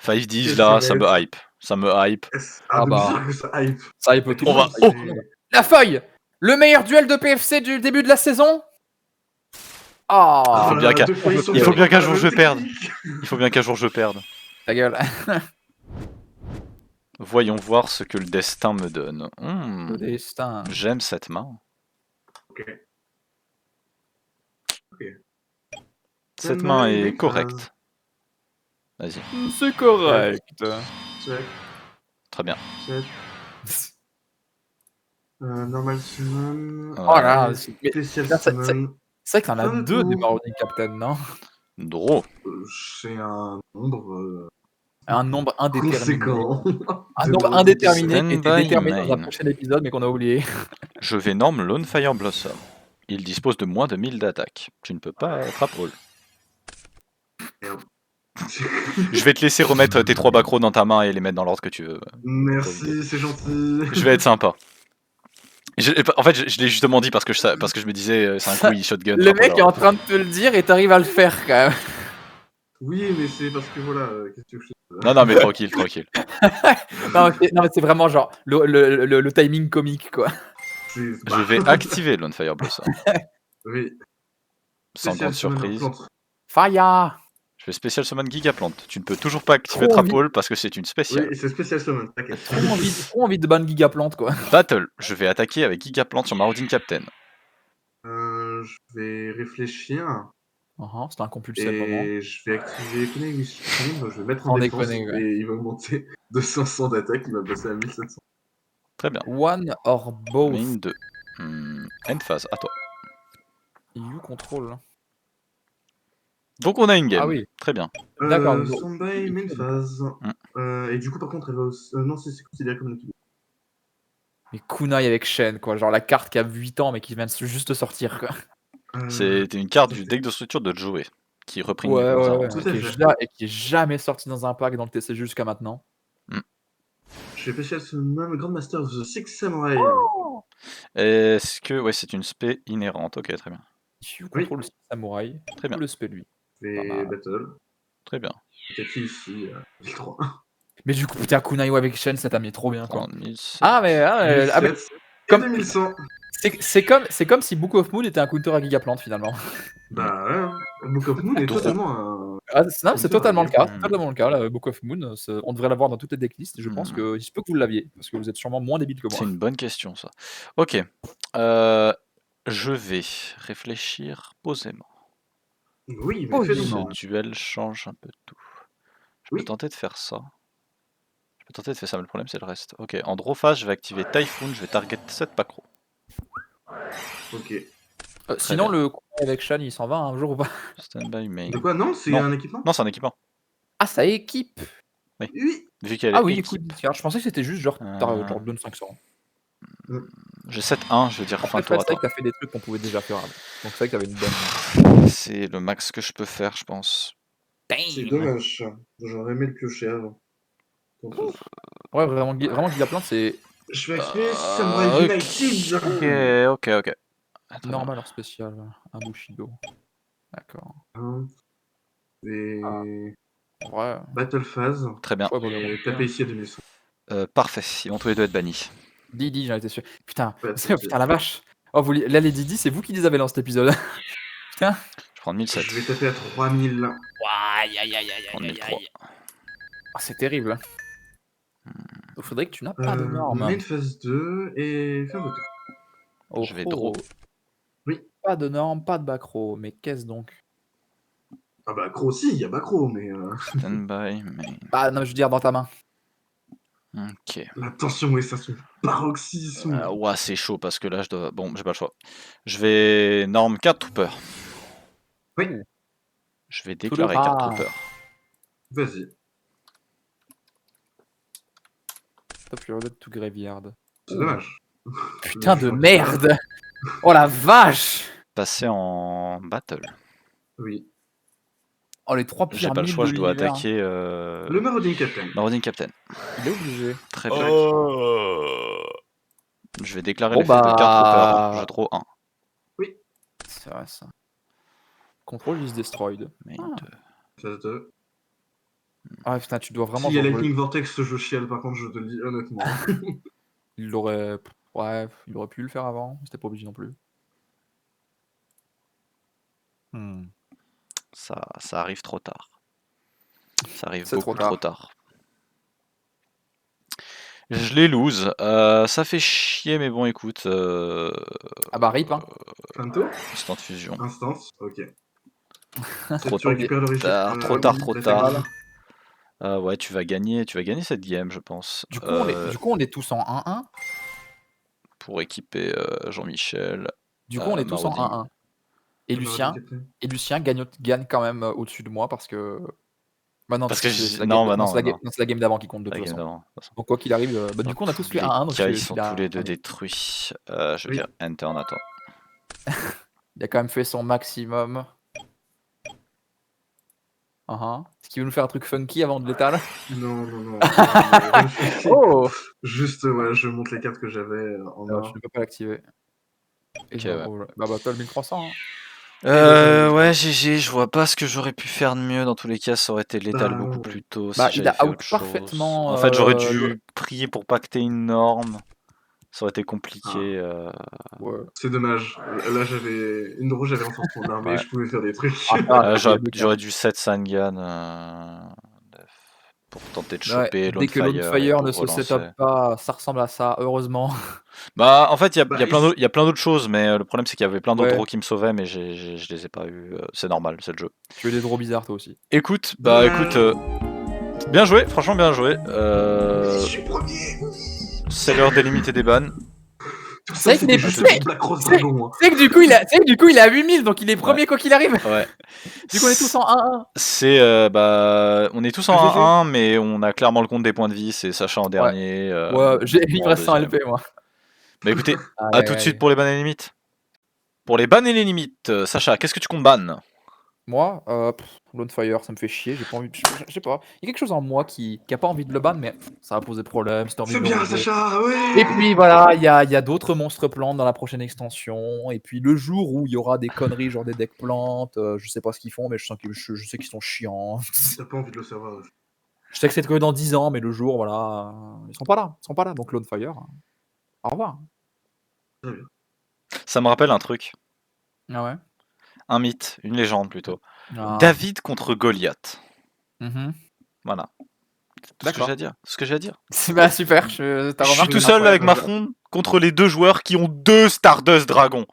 5-10 là, ça me hype. Ça me hype.
Yes.
Ah
Ah,
bah.
bah. Que ça hype.
Ça, il peut tout.
On va-
Ça, il peut tout. La feuille. Le meilleur duel de PFC du début de la saison. Ah.
faut bien qu'un-
deux fois, ils sont
il faut bien qu'un
dans
jour
la
je
même
perde.
technique.
Il faut bien qu'un jour je perde.
Ta gueule.
Voyons voir ce que le destin me donne.
Le destin.
J'aime cette main.
Ok.
Cette
Cette
main
main
est
est
correcte. Vas-y,
C'est correct.
Check.
très bien.
Check. Normal summon.
Oh là, mais
Spécial
ça,
summon.
c'est vrai que t'en as
Fin de
deux
tour.
des Marauding Captain, non?
Draw.
C'est un nombre
Un nombre indéterminé.
conséquent.
Un
de
nombre
Marauding
indéterminé
Stand
qui était
by
déterminé dans un
main.
prochain épisode mais qu'on a oublié.
Je vais norme Lone Fire Blossom. Il dispose de moins de 1000 d'attaque. Tu ne peux pas être Roll. Je vais te laisser remettre tes 3 bacros dans ta main et les mettre dans l'ordre que tu veux.
Merci, c'est gentil.
Je vais être sympa. En fait, je l'ai justement dit parce que je me disais, c'est un coup, il shotgun.
Le mec est en train de te le dire et t'arrives à le faire quand même.
Oui, mais c'est parce que voilà, qu'est-ce que je fais
Non, mais tranquille.
Non, mais c'est vraiment genre le timing comique quoi.
Je vais activer Lone Fire Blossom.
Oui.
Sans
Spécial
grande
summon
surprise.
plante.
Faya.
Je vais Spécial Summon Gigaplant. Tu ne peux toujours pas activer
Trop
Trapole parce que c'est une
Oui,
spéciale.
et c'est spécial summon, t'inquiète.
Trop envie de ban Gigaplante quoi.
Battle. Je vais attaquer avec Gigaplant sur Marauding Captain.
Je vais réfléchir
C'est un compulsé moment.
et je vais activer Connect with Stream, donc je vais mettre en
Sans
défense
déconner, ouais.
et il va augmenter de 500 d'attaque, il va passer à 1700.
Très bien.
One or both.
Main 2. End phase, à toi.
You control.
Donc on a une game.
Ah oui.
Très bien.
D'accord.
Stand-by, main phase. Et du coup, par contre, elle va aussi... non, c'est considéré comme une équipe.
Mais Kunai avec Shen quoi, genre la carte qui a 8 ans mais qui vient de juste sortir quoi.
C'était une carte du deck de structure de Joey qui reprend
Ouais,
Tout à
et
fait.
qui est jamais sorti dans un pack dans le TCG jusqu'à maintenant.
Je vais spécial summon Grandmaster of the Six Samurai.
Est-ce que. Ouais, c'est une spé inhérente. Ok, très bien.
You control le samouraï.
Très bien.
Le spell lui.
Et
Pas mal.
battle.
Très bien.
Peut-être ici, 1003.
Mais du coup, putain, Kunai avec Shen, ça t'a mis trop bien quoi.
30 000,
Ah mais
1700
comme-
et 2100.
c'est comme si Book of Moon était un counter à Gigaplante finalement.
Bah ouais, hein. Book of Moon est
Drôle.
totalement un...
Ah, c'est totalement le cas. C'est
Hmm.
totalement le cas. Là, Book of Moon, on devrait l'avoir dans toutes les decklists. Et je pense que il se peut que vous l'aviez parce que vous êtes sûrement moins débile que moi.
C'est une bonne question, ça. Ok. Je vais réfléchir posément.
Oui, mais fais donc.
Posément.
Ce duel change un peu tout. Je
Oui.
peux tenter de faire ça. Mais le problème c'est le reste. Ok, en draw phase, je vais activer Typhoon, je vais target 7 Pacro.
Ok.
Sinon,
bien.
le coup avec Shan, il s'en va un jour ou pas?
Stand by main.
De quoi? Non, c'est
Non.
un équipement?
Non, c'est un équipement.
Ah, ça équipe!
Oui.
Vu qu'elle
Ah
est
oui,
équipe.
écoute, je pensais que c'était juste genre, genre donne 500.
J'ai 7-1, je veux dire fin
Après,
de tour
Fred,
à
c'est vrai
toi.
que t'as fait des trucs qu'on pouvait déjà faire avant. Donc c'est vrai que t'avais une bonne.
C'est le max que je peux faire, je pense.
C'est dommage, ça. J'aurais aimé le piocher avant. Tant pis.
Ouais, vraiment, Guy Laplantes, c'est
Je vais activer Samurai United.
Ok. Attends,
normal or spécial. Un Bushido. D'accord.
Et
Ouais.
Battle Phase.
très bien.
Ouais, bah,
Et taper ici à 2100.
Parfait, ils vont tous les deux être bannis.
Didi, j'en étais sûr. Putain,
Pas de souci.
putain la vache. Oh, là, les Didi, c'est vous qui les avez dans cet épisode. Putain.
Je prends 1007.
Je vais taper à 3000.
Aïe, aïe, aïe, aïe,
Je prends
aïe,
1003.
aïe. Ah, c'est terrible. Donc, Frédéric, tu n'as pas de normes.
Main phase 2 et fin de tour.
Oh,
Je vais
oh.
draw.
Oui.
Pas de normes, pas de backrow. Mais qu'est-ce donc?
Ah bah, Cro aussi, il y a Bacro, mais
Stand by main.
Ah non, je veux dire dans ta main.
Ok.
la tension est à son paroxysme.
Ouais, c'est chaud parce que là, je dois. Bon, j'ai pas le choix. Je vais norme 4 Trooper.
Oui.
Je vais déclarer 4 Trooper.
Vas-y.
Top your to graveyard.
C'est dommage.
Putain de merde. Oh la vache.
Passer en battle.
Oui.
Oh les 3
J'ai
pires
pas le
milles
choix,
de
je dois
l'univers.
attaquer.
Le Marauding Captain.
Marauding Captain.
Il est obligé.
Très bien.
Oh.
Je vais déclarer
Bon,
l'effet de 4
bah.
Trooper. Je draw 1.
C'est vrai ça. Control is destroyed.
Main
Ah.
2.
Phase 2.
Ah putain, tu dois vraiment.
S'il y a
genre,
Lightning Vortex, je chiale, par contre, je te le dis honnêtement.
Il l'aurait. Ouais, il aurait pu le faire avant. C'était pas obligé non plus.
Ça arrive trop tard. Ça arrive
C'est
beaucoup
trop
trop tard. Je les lose. Ça fait chier, mais bon, écoute.
Ah bah rip hein.
Fin de tour.
Instant fusion.
Instance. Ok.
Trop
Tu récupères le régime.
tard, trop
oui,
tard. Ouais, tu vas gagner cette game, je pense.
Du coup, on est tous en 1-1.
Pour équiper Jean-Michel.
Du coup, on est tous en
Marauding.
1-1. Et Lucien gagne quand même au-dessus de moi parce que. Bah non,
Parce que
c'est la
non,
game-
bah non,
c'est la
non.
game- non, c'est la game d'avant qui compte de
La
toute
game
façon.
d'avant, de toute façon.
Donc quoi qu'il arrive, bah du coup on a tous fait
Les
1-1. Donc
gars, ils
je
sont
suis là-
tous les deux
allez.
détruits. Je veux
Oui.
dire, enter on attend.
Il a quand même fait son maximum. Est-ce qu'il veut nous faire un truc funky avant de l'étal?
Non.
Oh
Juste, ouais, je montre les cartes que j'avais en
Je
or.
ne peux pas l'activer. Et
Ok,
genre,
ouais.
oh, bah battle 1300.
Ouais, GG, je vois pas ce que j'aurais pu faire de mieux. Dans tous les cas, ça aurait été létal
Bah,
beaucoup plus tôt.
Bah,
si
il
j'avais
a
fait
out
autre chose.
parfaitement,
En fait, j'aurais dû
le-
prier pour pacter une norme. Ça aurait été compliqué.
Ouais.
c'est dommage. Là, j'avais une rouge, j'avais renforcé mon armée,
Ouais.
je pouvais faire des trucs.
J'aurais dû set Sangan pour tenter de
Ouais,
choper
dès que
Lonefire et
Lonefire
pour
ne se
relancer.
setup pas, ça ressemble à ça, heureusement.
Bah, en fait, il y a
Bah,
plein d'autres choses, mais le problème, c'est qu'il y avait plein d'autres
Ouais.
draws qui me sauvaient, mais je les ai pas eu. C'est normal, c'est le jeu.
Tu veux des draws bizarres toi aussi.
Écoute,
Dommage.
bien joué, franchement bien joué.
Je suis premier.
C'est l'heure des limites et des bans.
Tout
C'est
ça, c'était
que
juste
c'est-
pour Black Rose Dragon. Hein.
C'est que du coup, il est à 8000, donc il est premier quoi qu'il arrive.
Ouais.
Du coup, on est tous en 1-1.
C'est on est tous en
GG.
1-1, mais on a clairement le compte des points de vie. C'est Sacha en dernier.
Ouais, j'ai
moi
il
en
reste 100
deuxième.
LP moi.
Bah écoutez, à
Aïe,
tout de
aïe.
suite pour les bans et les limites. Pour les bans et les limites, Sacha, qu'est-ce que tu comptes ban?
Moi, Lonefire, ça me fait chier, j'ai pas envie de... Je sais pas, il y a quelque chose en moi qui a pas envie de le ban, mais ça va poser problème, si t'as envie
C'est
de le
bien,
rejouer.
Sacha, ouais.
Et puis voilà, il y a d'autres monstres plantes dans la prochaine extension, et puis le jour où il y aura des conneries, genre des decks plantes, je sais pas ce qu'ils font, mais je sais qu'ils sont chiants.
T'as pas envie de le savoir.
Je sais que c'est que dans 10 ans, mais le jour, voilà, ils sont pas là, donc Lonefire, au revoir.
Ça me rappelle un truc.
Ah ouais.
Un mythe, une légende plutôt.
Ah.
David contre Goliath.
Mhm.
Voilà. C'est tout ce que
D'accord.
j'ai à dire. Ce que j'ai à dire.
Bah super, t'as
Je suis
remarqué
tout
une
seul avec ma
incroyable-
fronde contre les deux joueurs qui ont 2 Stardust Dragons.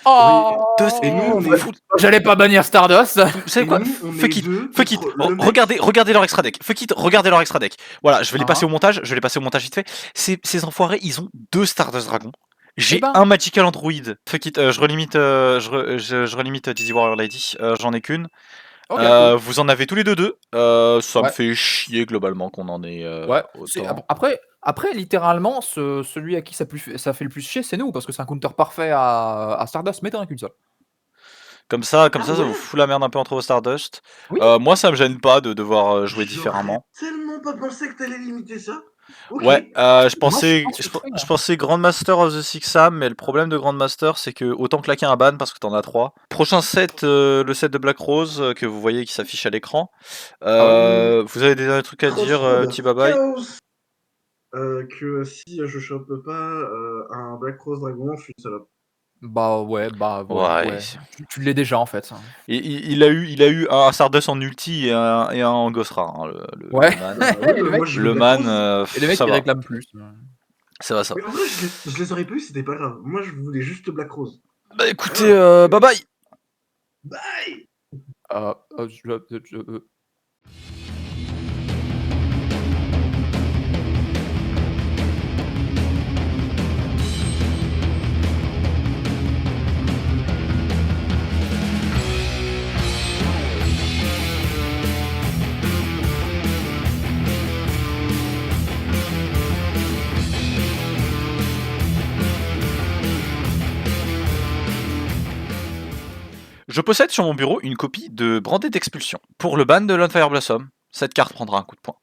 Oh
Et nous, on
Vous
est
foutez-
J'allais pas bannir Stardust.
Vous savez
Et
quoi?
nous, on est
Fuck it,
deux
fuck it.
contre le mec.
Regardez leur extra deck. Fuck it, regardez leur extra deck. Voilà, je vais les
Ah.
passer au montage. Je vais les passer au montage vite fait. Ces enfoirés, ils ont 2 Stardust Dragons. J'ai
Eh ben.
un Magical Android. Fuck it, je relimite, je relimite Dizzy Warrior Lady. J'en ai qu'une.
Ok, cool.
Vous en avez tous les deux. Ça me
Ouais.
fait chier globalement qu'on en ait
Ouais.
autant.
Après, littéralement, celui à qui ça fait le plus chier, c'est nous, parce que c'est un counter parfait à Stardust, mais t'en as qu'une seule.
Comme ça
Ah
ça
ouais.
vous fout la merde un peu entre vos Stardust.
Oui.
Moi, ça me gêne pas de devoir jouer
J'aurais
différemment.
tellement pas pensé que t'allais limiter ça. Ok.
Ouais, je
Moi, je
pensais,
pense que c'est
je pensais Grandmaster of the Six Sam, mais le problème de Grandmaster, c'est que autant claquer un ban parce que t'en as 3. Prochain set, le set de Black Rose que vous voyez qui s'affiche à l'écran. Vous avez des trucs à dire,
Crossroad
petit bye bye.
Chaos. Que si je chope pas un Black Rose Dragon, je suis une salope.
ouais,
Ouais.
ouais. Tu l'es déjà, en fait.
Il a eu un Stardust en ulti et un en Ghost Rare, hein,
Ouais.
le man.
Et le mec,
moi, j'ai
Le
Black
man,
Rose.
et le mec,
ça
il
va.
réclame plus.
Ça va, ça va.
Mais en vrai, je les aurais plus, c'était pas grave. Moi, je voulais juste Black Rose.
Bah écoutez, bye bye.
Bye.
Je possède sur mon bureau une copie de Branded d'Expulsion pour le ban de Lone Fire Blossom. Cette carte prendra un coup de poing.